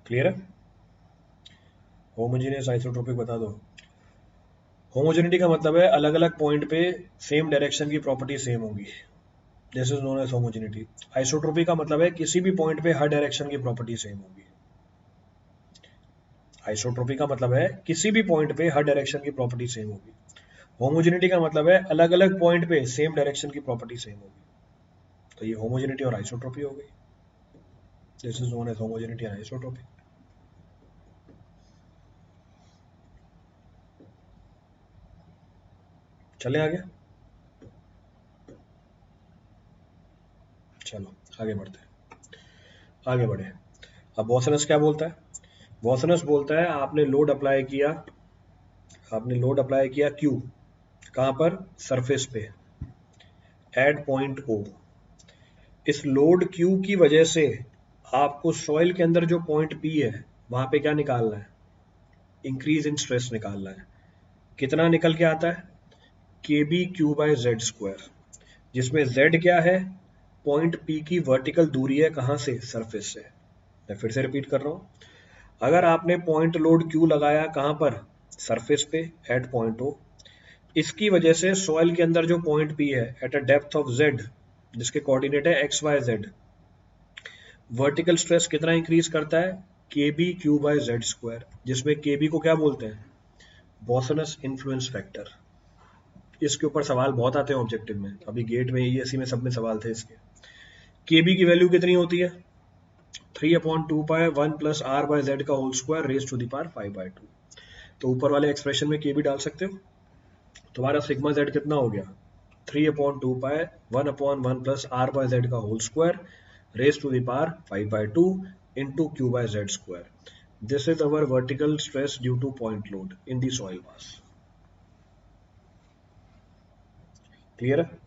क्लियर है? होमोजेनियस आइसोट्रोपिक बता दो। होमोजेनिटी का मतलब है अलग अलग पॉइंट पे सेम डायरेक्शन की प्रॉपर्टी सेम होगी। This is known as homogeneity. Isotropic का मतलब है किसी भी पॉइंट पे हर डायरेक्शन की प्रॉपर्टी सेम होगी। आइसोट्रोपिक का मतलब है किसी भी पॉइंट पे हर डायरेक्शन की प्रॉपर्टी सेम होगी। होमोजेनिटी का मतलब है अलग अलग पॉइंट पे सेम डायरेक्शन की प्रॉपर्टी सेम होगी। तो ये होमोजेनिटी और आइसोट्रोपी हो गई। This is known as homogeneity and isotropy. चले आगे? चलो आगे बढ़ते हैं। आगे बढ़े। अब बोसिनस क्या बोलता है? बोसिनस बोलता है आपने लोड अप्लाई किया, आपने लोड अप्लाई किया Q, कहां पर? सरफेस पे, एट पॉइंट O। इस लोड Q की वजह से आपको सॉइल के अंदर जो पॉइंट P है वहां पे क्या निकालना है? इंक्रीज इन स्ट्रेस निकालना है। कितना निकल के आता है? KB/Z², जिसमें Z क्या है? पॉइंट P की वर्टिकल दूरी है, कहां से? सरफेस से। मैं फिर से रिपीट कर रहा हूं, अगर आपने पॉइंट लोड Q लगाया कहां पर? सरफेस पे, एट पॉइंट O। इसकी वजह से सॉइल के अंदर जो पॉइंट P है at a depth of Z, जिसके कोऑर्डिनेट है XYZ, वर्टिकल स्ट्रेस कितना इंक्रीज करता है? KB/Z², जिसमें KB को क्या बोलते हैं? बोसिनस इन्फ्लुएंस फैक्टर। इसके ऊपर सवाल बहुत आते हैं ऑब्जेक्टिव में, अभी गेट में, ईएससी में, सब में सवाल थे इसके। KB की वैल्यू कितनी होती है? 3/2 1 + R/Z का whole square raise to the power 5/2। तो ऊपर वाले एक्सप्रेशन में KB डाल सकते हो। तुम्हारा सिग्मा Z कितना हो गया? 3/2 1/1 + R/Z का whole square raise to the power 5/2 into Q/Z²। This is our vertical stress due to point load in the soil mass. Clear है?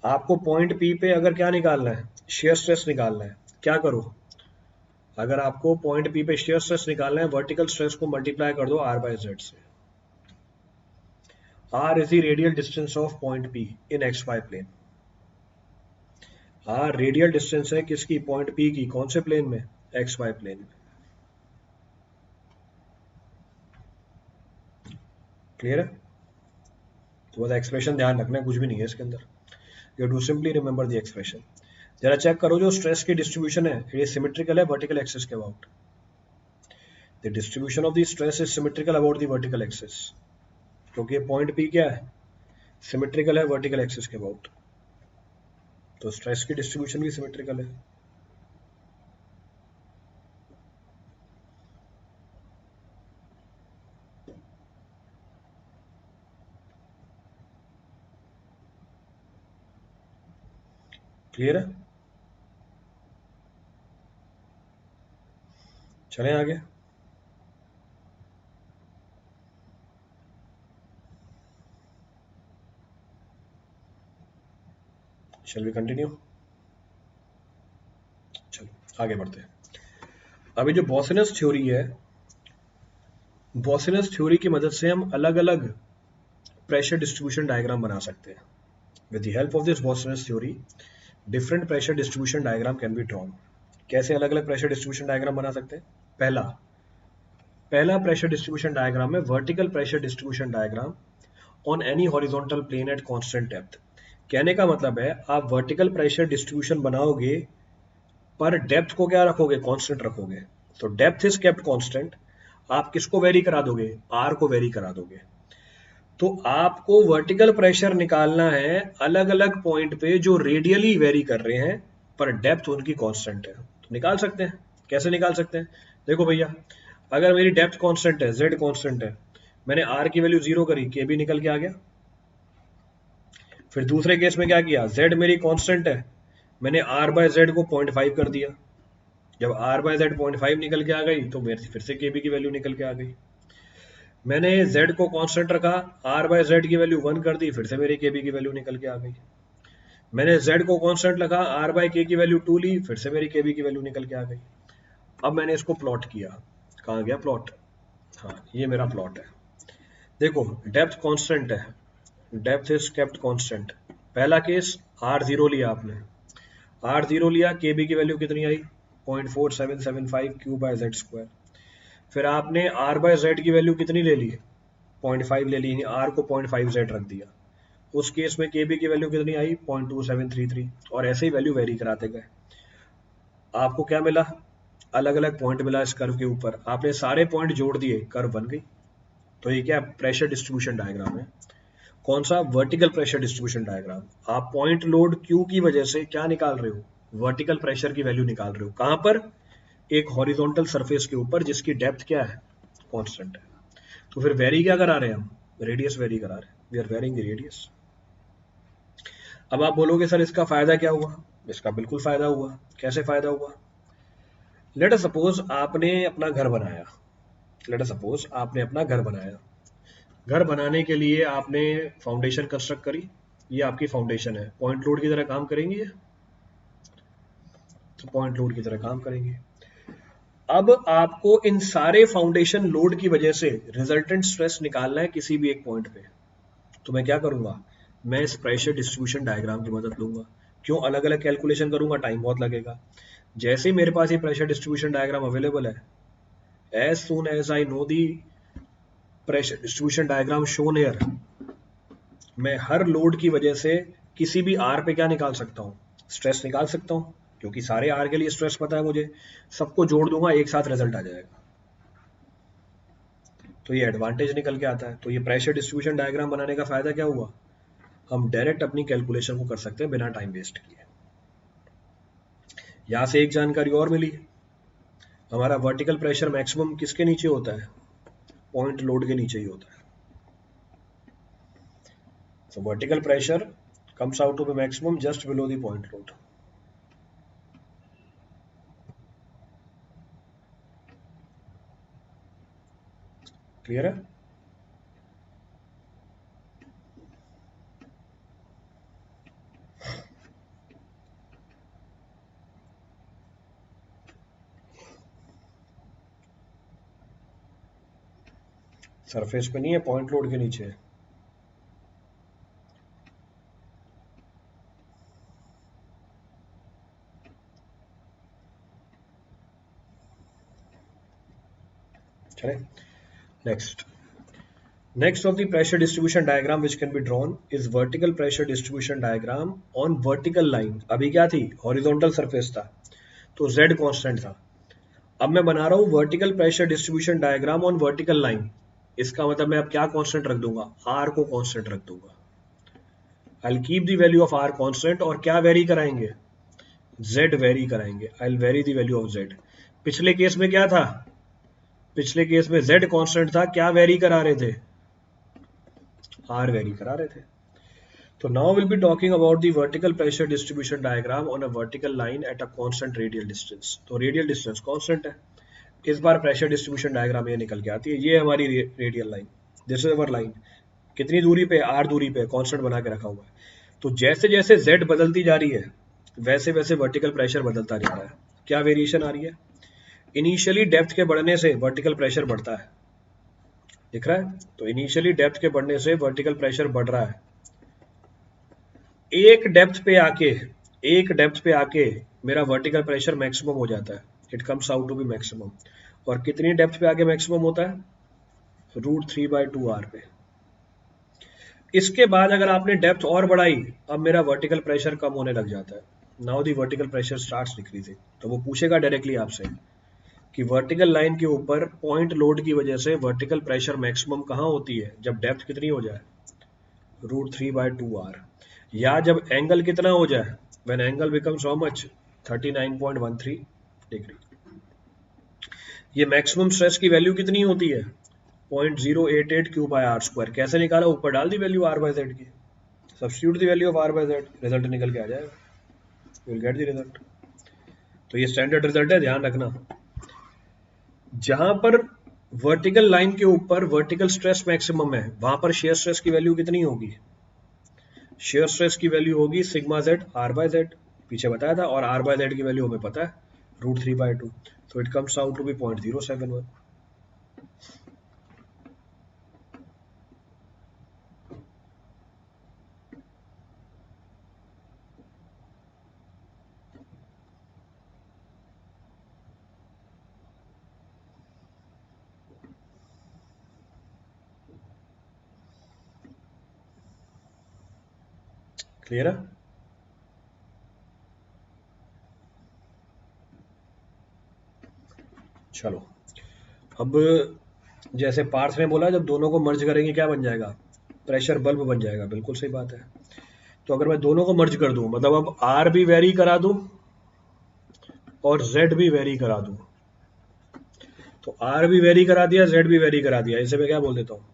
आपको पॉइंट P पे अगर क्या निकालना है? शेयर स्ट्रेस निकालना है। क्या करो? अगर आपको पॉइंट P पे शेयर स्ट्रेस निकालना है, वर्टिकल स्ट्रेस को मल्टीप्लाई कर दो R/Z से। R is the radial distance of point P in XY plane. R radial distance है किसकी, पॉइंट P की, कौन से प्लेन में, XY प्लेन में. क्लियर है? तो बस एक्सप्रेशन ध्यान रखना है, कुछ भी नहीं है इसके अंदर. You to simply remember the expression. जरा चेक करो जो स्ट्रेस की डिस्ट्रीब्यूशन है ये सिमेट्रिकल है वर्टिकल एक्सिस के about. The distribution of the stress is symmetrical about the vertical axis, क्योंकि पॉइंट P क्या है, सिमेट्रिकल है वर्टिकल एक्सिस के अबाउट, तो स्ट्रेस की डिस्ट्रीब्यूशन भी सिमेट्रिकल है. क्लियर है? चलें आगे. Shall we continue? चलो आगे बढ़ते हैं. अभी जो बॉसिनस थ्योरी है, बॉसिनस थ्योरी की मदद से हम अलग अलग प्रेशर डिस्ट्रीब्यूशन डायग्राम बना सकते हैं. With the help of this Boussinesq theory different pressure distribution diagram can be drawn. कैसे अलग अलग प्रेशर डिस्ट्रीब्यूशन डायग्राम बना सकते हैं? पहला प्रेशर डिस्ट्रीब्यूशन डायग्राम है vertical pressure distribution diagram on any horizontal plane at constant depth. कहने का मतलब है आप वर्टिकल प्रेशर डिस्ट्रीब्यूशन बनाओगे पर डेप्थ को क्या रखोगे, कांस्टेंट रखोगे. तो डेप्थ इज केप्ट कांस्टेंट, आप किसको वेरी करा दोगे, आर को वेरी करा दोगे. तो आपको वर्टिकल प्रेशर निकालना है अलग अलग पॉइंट पे जो रेडियली वेरी कर रहे हैं पर डेप्थ उनकी कांस्टेंट है. तो निकाल सकते हैं. कैसे निकाल सकते हैं? देखो भैया, अगर मेरी डेप्थ कांस्टेंट है, जेड कांस्टेंट है, मैंने आर की वैल्यू 0 करी, के भी निकल के आ गया. फिर दूसरे केस में क्या किया, जेड मेरी कांस्टेंट है, मैंने आर बाय जेड को 0.5 कर दिया. जब आर बाय जेड 0.5 निकल के आ गई तो मेरी फिर से केबी की वैल्यू निकल के आ गई. मैंने जेड को कांस्टेंट रखा, आर बाय जेड की वैल्यू 1 कर दी, फिर से मेरी केबी की वैल्यू निकल के आ गई. मैंने जेड को कांस्टेंट रखा, आर बाय के की वैल्यू 2 ली, फिर से मेरी केबी की वैल्यू निकल के आ गई. अब मैंने इसको प्लॉट किया. कहाँ गया प्लॉट? हाँ, ये मेरा प्लॉट है. देखो डेप्थ कांस्टेंट है, डेप्थ इज केप्ट कांस्टेंट. पहला केस r0 लिया आपने, r0 लिया, केबी की वैल्यू कितनी आई, 0.4775 क्यू बाय जेड स्क्वायर. फिर आपने r बाय जेड की वैल्यू कितनी ले ली, 0.5 ले ली, यानी r को 0.5 जेड रख दिया. उस केस में केबी की वैल्यू कितनी आई, 0.2733, और ऐसे ही वैल्यू वेरी कराते गए. आपको क्या मिला, अलग अलग पॉइंट मिला इस कर्व के ऊपर, आपने सारे पॉइंट जोड़ दिए, कर्व बन गई. तो ये क्या प्रेशर डिस्ट्रीब्यूशन डायग्राम है. कौन सा, वर्टिकल प्रेशर डिस्ट्रीब्यूशन डायग्राम. आप पॉइंट लोड क्यू की वजह से क्या निकाल रहे हो, वर्टिकल प्रेशर की वैल्यू निकाल रहे हो. कहां पर, एक हॉरिजॉन्टल सरफेस के ऊपर जिसकी डेप्थ क्या है, कांस्टेंट है. तो फिर वेरी क्या करा रहे हैं हम, रेडियस वेरी करा रहे हैं, we are varying the radius. अब आप बोलोगे सर इसका फायदा क्या हुआ, इसका बिल्कुल फायदा हुआ. कैसे फायदा हुआ? लेट अस सपोज आपने अपना घर बनाया, लेट अस सपोज आपने अपना घर बनाया. घर बनाने के लिए आपने फाउंडेशन कंस्ट्रक्ट करी, ये आपकी फाउंडेशन है, पॉइंट लोड की तरह काम करेंगी ये, तो पॉइंट लोड की तरह काम करेंगे. अब आपको इन सारे फाउंडेशन लोड की वजह से रिजल्टेंट स्ट्रेस निकालना है किसी भी एक पॉइंट पे. तो मैं क्या करूंगा, मैं इस प्रेशर डिस्ट्रीब्यूशन डायग्राम की मदद लूंगा. क्यों, अलग अलग कैलकुलेशन करूंगा, टाइम बहुत लगेगा. जैसे ही मेरे पास ये प्रेशर डिस्ट्रीब्यूशन डायग्राम अवेलेबल है, as soon as I know the pressure distribution diagram shown here, मैं हर लोड की वजह से किसी भी आर पे क्या निकाल सकता हूँ, स्ट्रेस निकाल सकता हूँ. क्योंकि सारे आर के लिए स्ट्रेस पता है मुझे, सबको जोड़ दूंगा, एक साथ रिजल्ट आ जाएगा. तो ये एडवांटेज निकल के आता है. तो ये प्रेशर डिस्ट्रीब्यूशन डायग्राम बनाने का फायदा क्या हुआ, हम डायरेक्ट अपनी कैलकुलेशन को कर सकते हैं बिना टाइम वेस्ट किए. यहां से एक जानकारी और मिली, हमारा वर्टिकल प्रेशर मैक्सिमम किसके नीचे होता है, पॉइंट लोड के नीचे ही होता है. So vertical pressure comes out to be maximum just below the point load. Clear है? सरफेस पे नहीं है, पॉइंट लोड के नीचे है. Next. Next of the pressure distribution diagram which can be drawn is vertical pressure distribution diagram on vertical line. अभी क्या थी? Horizontal surface था, तो Z constant था. अब मैं बना रहा हूँ vertical pressure distribution diagram on vertical line. इसका मतलब मैं अब क्या कांस्टेंट रख दूंगा? R को कांस्टेंट रख दूंगा. I'll keep the value of R constant और क्या वेरी कराएंगे? Z वेरी कराएंगे. I'll vary the value of Z. पिछले केस में क्या था? पिछले केस में Z कांस्टेंट था, क्या वेरी करा रहे थे? R वेरी करा रहे थे. तो now we'll be talking about the vertical pressure distribution diagram on a vertical line at a constant radial distance. तो radial distance constant है. इस बार प्रेशर डिस्ट्रीब्यूशन डायग्राम ये निकल के आती है. ये हमारी radial line, this is our line. कितनी दूरी पे? R दूरी पे कांस्टेंट बना के रखा हुआ है. तो जैसे जैसे Z बदलती जा रही है वैसे वैसे वर्टिकल प्रेशर बदलता जा रहा है. क्या वेरिएशन आ रही है? इनिशियली डेप्थ के बढ़ने से वर्टिकल प्रेशर बढ़ता है, दिख रहा है? तो इनिशियली डेप्थ के बढ़ने से वर्टिकल प्रेशर बढ़ रहा है. एक डेप्थ पे आके मेरा वर्टिकल प्रेशर मैक्सिमम हो जाता है. It comes out to be maximum. और कितनी डेप्थ पे आके मैक्सिमम होता है? √3/2R पे. इसके बाद अगर आपने डेप्थ और बढ़ाई, अब मेरा वर्टिकल प्रेशर कम होने लग जाता है. Now the vertical pressure starts decreasing. तो वो पूछेगा डायरेक्टली आपसे कि वर्टिकल लाइन के ऊपर पॉइंट लोड की वजह से वर्टिकल प्रेशर मैक्सिमम कहाँ होती है? जब डेप्थ कितनी हो जाए? √3/2R. या जब एंगल कितना हो जाए? When angle becomes how much? 39.13 degree. ये मैक्सिमम स्ट्रेस की वैल्यू कितनी होती है? 0.088 Q/R². कैसे निकाला? ऊपर डाल दी वैल्यू R/Z की. Substitute the value of R/Z, result निकल के आ जाएगा. You will get the result. तो ये स्टैंडर्ड रिजल्ट है, ध्यान रखना. जहां पर वर्टिकल लाइन के ऊपर वर्टिकल स्ट्रेस मैक्सिमम है वहां पर शेयर स्ट्रेस की वैल्यू कितनी होगी? शेयर स्ट्रेस की वैल्यू होगी सिग्मा जेड R/Z. पीछे बताया था. और R/Z की वैल्यू हमें पता है √3/2. So it comes out to be 0.071. Clear है? चलो, अब जैसे पार्थ ने बोला जब दोनों को मर्ज करेंगे क्या बन जाएगा? प्रेशर बल्ब बन जाएगा. बिल्कुल सही बात है. तो अगर मैं दोनों को मर्ज कर दूं, मतलब अब R भी वेरी करा दूं और Z भी वेरी करा दूं. तो R भी वेरी करा दिया, Z भी वेरी करा दिया. इसे मैं क्या बोल देता हूँ?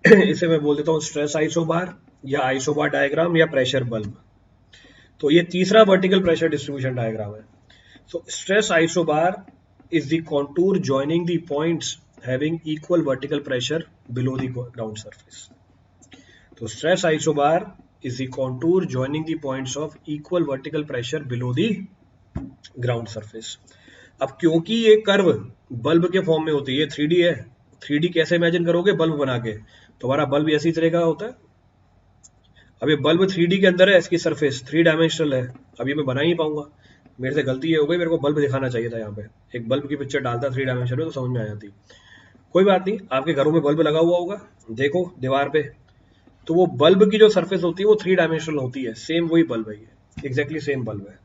इसे मैं बोल देता हूँ स्ट्रेस आइसोबार या आइसोबार डायग्राम या प्रेशर बल्ब. तो ये तीसरा वर्टिकल प्रेशर डिस्ट्रीब्यूशन डायग्राम है. So stress isobar is the contour joining the points having equal vertical pressure below the ground surface. तो stress isobar is the contour joining the points of equal vertical pressure below the ground surface. अब क्योंकि ये curve bulb के form में होती है, 3D है. 3D कैसे इमेजिन करोगे बल्ब बना के? तुम्हारा बल्ब ऐसी तरह का होता है. अब ये बल्ब 3D के अंदर है, इसकी सरफेस 3 डायमेंशनल है. अब ये मैं बना ही नहीं पाऊंगा. मेरे से गलती ये हो गई, मेरे को बल्ब दिखाना चाहिए था. यहाँ पे एक बल्ब की पिक्चर डालता 3 डायमेंशन में तो समझ में आ जाती. कोई बात नहीं, आपके घरों में बल्ब लगा हुआ होगा, देखो दीवार पे. तो वो बल्ब की जो सरफेस होती है वो 3 डायमेंशनल होती है. सेम वही बल्ब है, ये एग्जैक्टली सेम बल्ब है.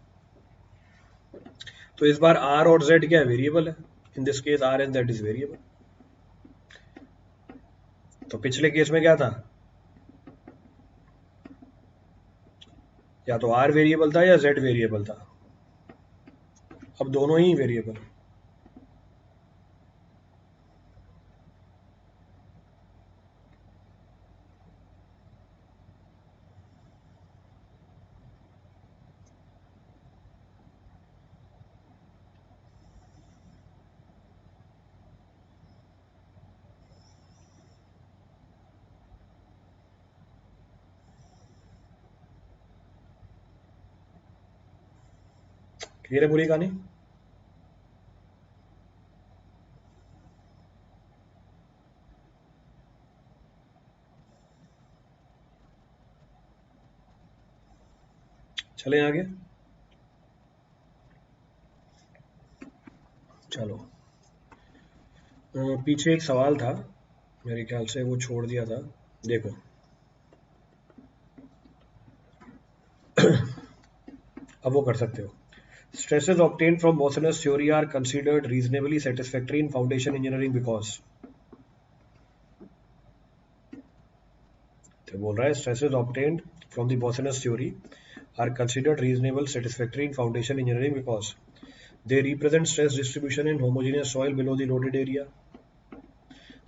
तो इस बार R और Z क्या है? वेरिएबल है. In this case R and Z is variable. तो पिछले केस में क्या था? या तो R वेरिएबल था या Z वेरिएबल था. अब दोनों ही वेरिएबल. क्लियर है पूरी कहानी? चलें आगे. चलो, पीछे एक सवाल था, मेरे ख्याल से वो छोड़ दिया था, देखो। अब वो कर सकते हो। Stresses obtained from Bossener's theory are considered reasonably satisfactory in foundation engineering because, तो बोल रहा है stresses obtained from the Bossener's theory are considered reasonable satisfactory in foundation engineering because they represent stress distribution in homogeneous soil below the loaded area.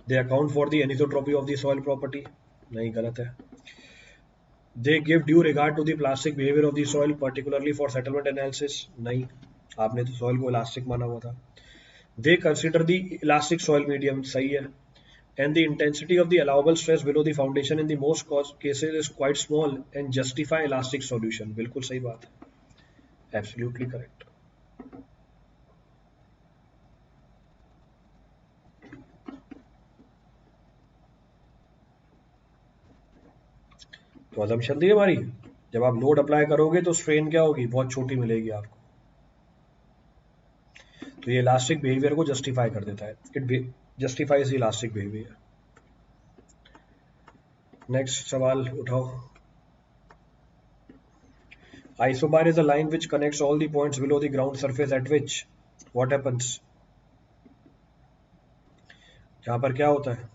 They account for the anisotropy of the soil property. नहीं, गलत है। They give due regard to the plastic behavior of the soil, particularly for settlement analysis. नहीं, आपने तो soil को elastic माना हुआ था। They consider the elastic soil medium, सही है। And the intensity of the allowable stress below the foundation in the most cases is quite small and justify elastic solution. बिल्कुल सही बात है, absolutely correct. तो assumption थी हमारी, जब आप लोड अप्लाई करोगे तो स्ट्रेन क्या होगी, बहुत छोटी मिलेगी आपको। तो ये इलास्टिक बिहेवियर को जस्टिफाई कर देता है, it justifies elastic behaviour. Next सवाल उठाओ। Isobar is a line which connects all the points below the ground surface at which what happens? यहाँ पर क्या होता है,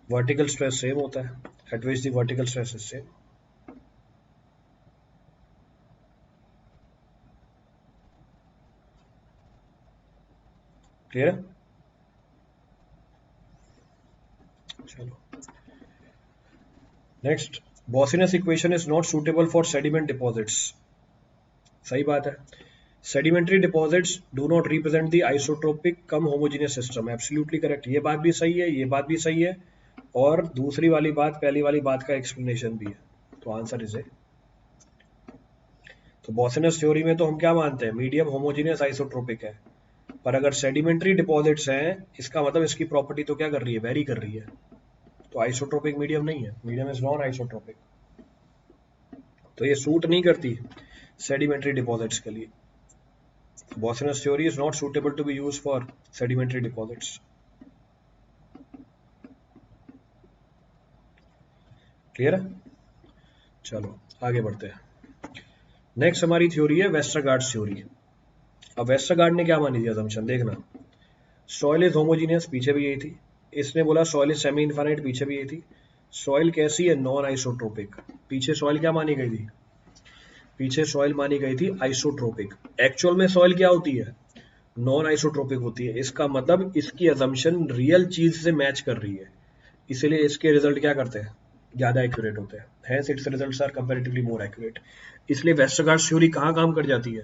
वर्टिकल स्ट्रेस सेम होता है, at which the vertical stress is same. Clear है? चलो next, Bossinus equation is not suitable for sediment deposits. सही बात है। Sedimentary deposits do not represent the isotropic cum homogeneous system. Absolutely correct. ये बात भी सही है, ये बात भी सही है, और दूसरी वाली बात पहली वाली बात का एक्सप्लेनेशन भी है। तो आंसर इज ए। तो Bossinus थ्योरी में तो हम क्या मानते हैं, मीडियम होमोजेनियस आइसोट्रोपिक है, पर अगर सेडिमेंट्री डिपॉजिट्स हैं, इसका मतलब इसकी प्रॉपर्टी तो क्या कर रही है, वेरी कर रही है, तो आइसोट्रोपिक मीडियम नहीं है, मीडियम इज नॉन आइसोट्रोपिक, तो ये सूट नहीं करती सेडिमेंट्री डिपॉजिट्स के लिए। Bossinus theory is not suitable to be used for sedimentary deposits. Clear है? चलो आगे बढ़ते हैं। नेक्स्ट हमारी थ्योरी है वेस्टरगार्ड थ्योरी। अब वेस्टरगार्ड ने क्या मानी थी असम्पशन, देखना, सॉइल इज होमोजीनियस, पीछे भी यही थी। इसने बोला सॉइल इज सेमी इनफाइनाइट, पीछे भी यही थी। सॉइल कैसी है, नॉन आइसोट्रोपिक। पीछे सॉइल क्या मानी गई थी, पीछे सॉइल मानी गई थी आइसोट्रोपिक। एक्चुअल में सॉइल क्या होती है, नॉन आइसोट्रोपिक होती है। इसका मतलब इसकी असम्पशन रियल चीज से मैच कर रही है, इसीलिए इसके रिजल्ट क्या करते हैं, ज्यादा एक्यूरेट होते हैं। Hence its results are comparatively more accurate. इसलिए वेस्टरगार्ड थ्योरी कहाँ काम कर जाती है,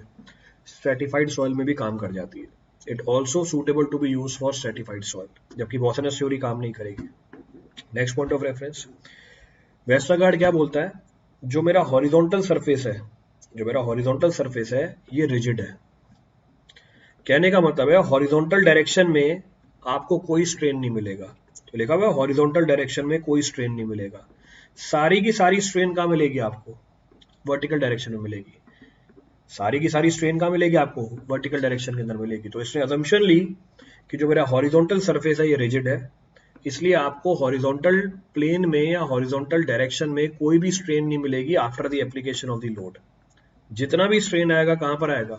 स्ट्रेटिफाइड सॉइल में भी काम कर जाती है। It also suitable to be use for stratified soil, जबकि बॉसनस थ्योरी काम नहीं करेगी। Next point of reference, Westergaard क्या बोलता है, जो मेरा हॉरिजॉन्टल सरफेस है, जो मेरा हॉरिजॉन्टल सरफेस है ये रिजिड है। कहने का मतलब है हॉरिजॉन्टल डायरेक्शन में आपको कोई स्ट्रेन नहीं मिलेगा, तो लिखा हुआ है हॉरिजॉन्टल डायरेक्शन में कोई स्ट्रेन नहीं मिलेगा। सारी की सारी स्ट्रेन कहाँ मिलेगी आपको, वर्टिकल डायरेक्शन में मिलेगी। सारी की सारी स्ट्रेन कहाँ मिलेगी आपको, वर्टिकल डायरेक्शन के अंदर मिलेगी। तो इसने असम्पशन ली कि जो मेरा हॉरिजॉन्टल सरफेस है ये रिजिड है, इसलिए आपको हॉरिजॉन्टल प्लेन में या हॉरिजॉन्टल डायरेक्शन में कोई भी स्ट्रेन नहीं मिलेगी after the application of the load. जितना भी स्ट्रेन आएगा कहां पर आएगा,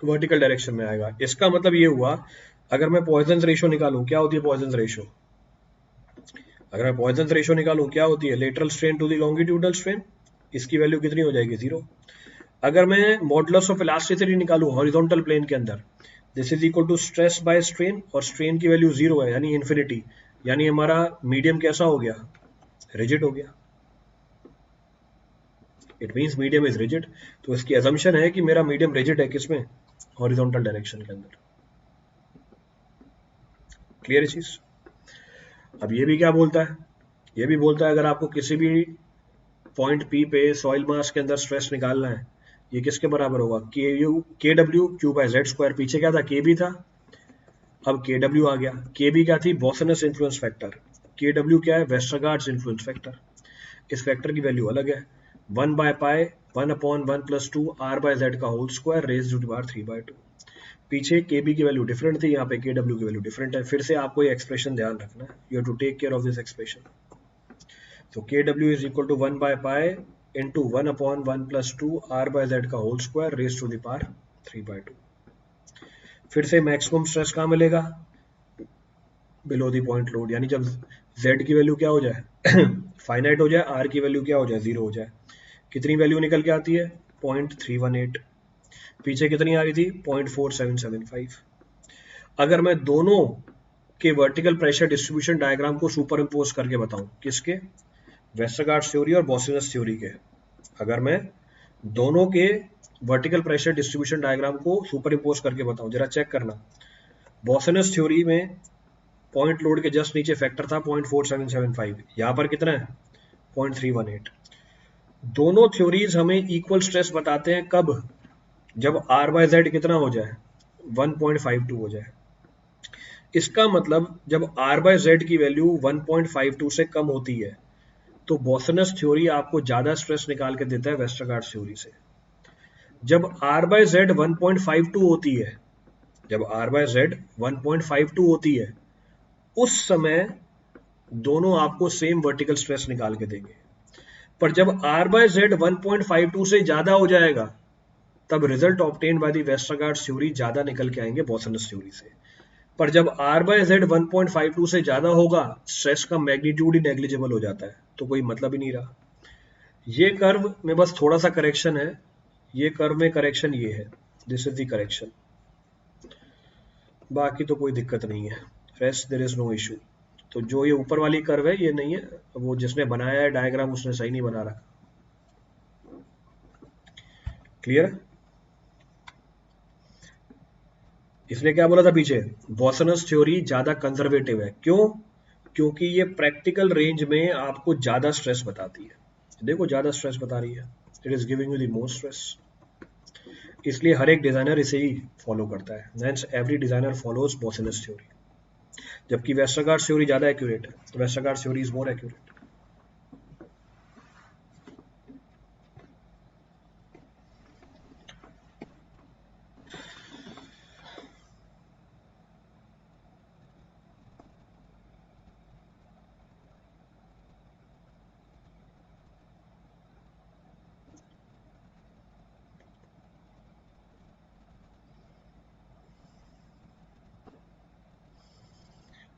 वर्टिकल डायरेक्शन में आएगा। इसका मतलब ये हुआ, अगर मैं पॉइजन रेशो निकालूं, क्या होती है पॉइजन रेशो, अगर मैं पॉइजन रेशो निकालूं क्या होती है, lateral strain to the longitudinal strain, इसकी वैल्यू कितनी हो जाएगी, 0। अगर मैं मॉडुलस ऑफ इलास्टिसिटी निकालूं हॉरिजॉन्टल प्लेन के अंदर, this is equal to stress by strain, और स्ट्रेन की वैल्यू 0 है यानी इन्फिनिटी, यानी हमारा मीडियम कैसा हो गया, रिजिड हो गया। It means medium is rigid. तो इसकी असम्पशन है कि मेरा मीडियम रिजिड है, किसमें, हॉरिजॉन्टल डायरेक्शन के अंदर। क्लियर चीज। अब ये भी क्या बोलता है, ये भी बोलता है अगर आपको किसी भी पॉइंट पी पे सॉइल मास के अंदर स्ट्रेस निकालना है, ये किसके बराबर होगा, K W Q by Z square. पीछे क्या था, के बी था, अब के डब्ल्यू आ गया। के बी क्या थी, Boussinesq influence factor, K W क्या है, वेस्टरगार्ड्स इन्फ्लुएंस फैक्टर। इस फैक्टर की वैल्यू अलग है, 1/π 1/1 + 2 r/z का whole square raise to the power 3/2। पीछे के बी की वैल्यू डिफरेंट थी, यहाँ पे के डब्ल्यू की वैल्यू डिफरेंट है। फिर से आपको ये एक्सप्रेशन ध्यान रखना है, you have to take care of this expression. तो K W is equal to 1 by pi into 1/1 + 2 r by Z का whole square raise to the power 3/2। फिर से मैक्सिमम स्ट्रेस कहाँ मिलेगा? बिलो द पॉइंट लोड, यानी जब z की value क्या हो जाए फाइनाइट हो जाए, r की वैल्यू क्या हो जाए? 0 हो जाए। कितनी वैल्यू निकल के आती है? 0.318। पीछे कितनी आ रही थी? 0.4775। अगर मैं दोनों के वर्टिकल प्रेशर डिस्ट्रीब्यूशन डायग्राम को सुपर इम्पोज करके बताऊं, किसके? वेस्टरगार्ड थ्योरी और बॉसिनस थ्योरी के। अगर मैं दोनों के वर्टिकल प्रेशर डिस्ट्रीब्यूशन डायग्राम को सुपर इम्पोज करके बताऊं, जरा चेक करना। बॉसिनस थ्योरी में पॉइंट लोड के जस्ट नीचे फैक्टर था 0.4775, यहां पर कितना है? 0.318। दोनों थ्योरीज हमें इक्वल स्ट्रेस बताते हैं, कब? जब r बाय जेड कितना हो जाए? 1.52 हो जाए। इसका मतलब जब r बाय जेड की वैल्यू 1.52 से कम होती है तो बॉसनस थ्योरी आपको ज्यादा स्ट्रेस निकाल के देता है वेस्टरगार्ड थ्योरी से। जब r बाय जेड 1.52 होती है, जब r बाय जेड 1.52 होती है, उस समय दोनों आपको सेम वर्टिकल स्ट्रेस निकाल के देंगे। पर जब r बाय जेड 1.52 से ज्यादा हो जाएगा, तब result obtain by the Westergaard theory ज्यादा निकल के आएंगे बॉसनस थ्योरी से। पर जब r बाय जेड 1.52 से ज्यादा होगा, स्ट्रेस का मैग्नीट्यूड ही नेग्लिजिबल हो जाता है, तो कोई मतलब ही नहीं रहा। ये कर्व में बस थोड़ा सा करेक्शन है, ये कर्व में करेक्शन ये है, दिस इज द करेक्शन, बाकी तो कोई दिक्कत नहीं है, rest there is no issue. तो जो ये ऊपर वाली कर्व है ये नहीं है, वो जिसने बनाया है डायग्राम उसने सही नहीं बना रखा। क्लियर? इसने क्या बोला था पीछे? बॉसनस थ्योरी ज्यादा कंजर्वेटिव है। क्यों? क्योंकि ये प्रैक्टिकल रेंज में आपको ज्यादा स्ट्रेस बताती है। देखो ज्यादा स्ट्रेस बता रही है, it is giving you the more stress, इसलिए हर एक डिजाइनर इसे ही फॉलो करता है। Hence every designer follows Boussinesq theory, जबकि वेस्टरगार्ड थ्योरी ज्यादा एक्यूरेट है। Westergaard theory is more accurate.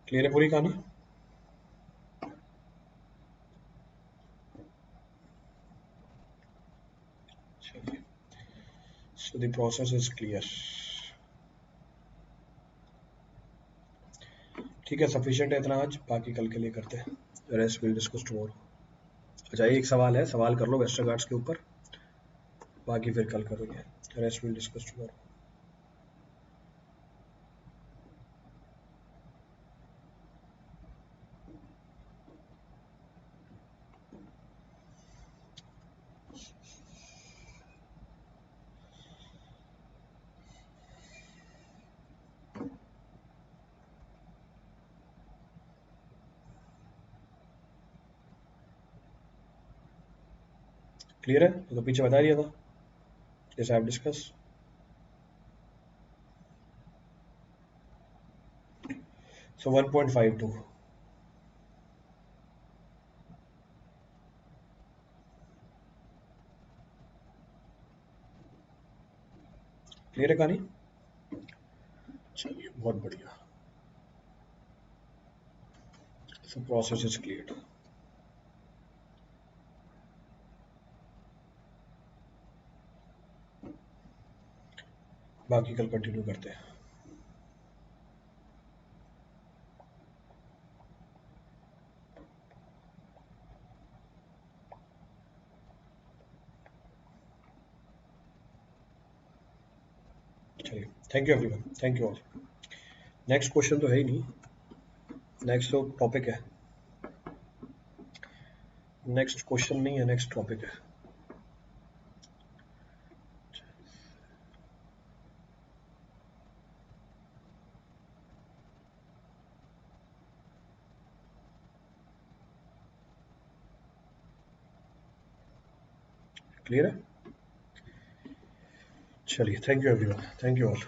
Clear है पूरी कहानी? चलिए, so the process is clear. ठीक है, सफिशिएंट है इतना आज, बाकी कल के लिए करते हैं, रेस्ट विल डिस्कस टुमारो। अच्छा एक सवाल है, सवाल कर लो वेस्टरगार्ड्स के ऊपर, बाकी फिर कल करेंगे, rest will discuss tomorrow. Clear है? तो पीछे बता दिया था जैसे आप डिस्कस। सो 1.52 क्लियर है कहानी? चलिए बहुत बढ़िया, सो प्रोसेस इज क्लियर। बाकी कल कंटिन्यू करते हैं। चलिए, thank you everyone, thank you all. Next question तो है ही नहीं, नेक्स्ट तो टॉपिक है, नेक्स्ट क्वेश्चन नहीं है, नेक्स्ट टॉपिक है। क्लियर है? चलिए, thank you everyone, thank you all.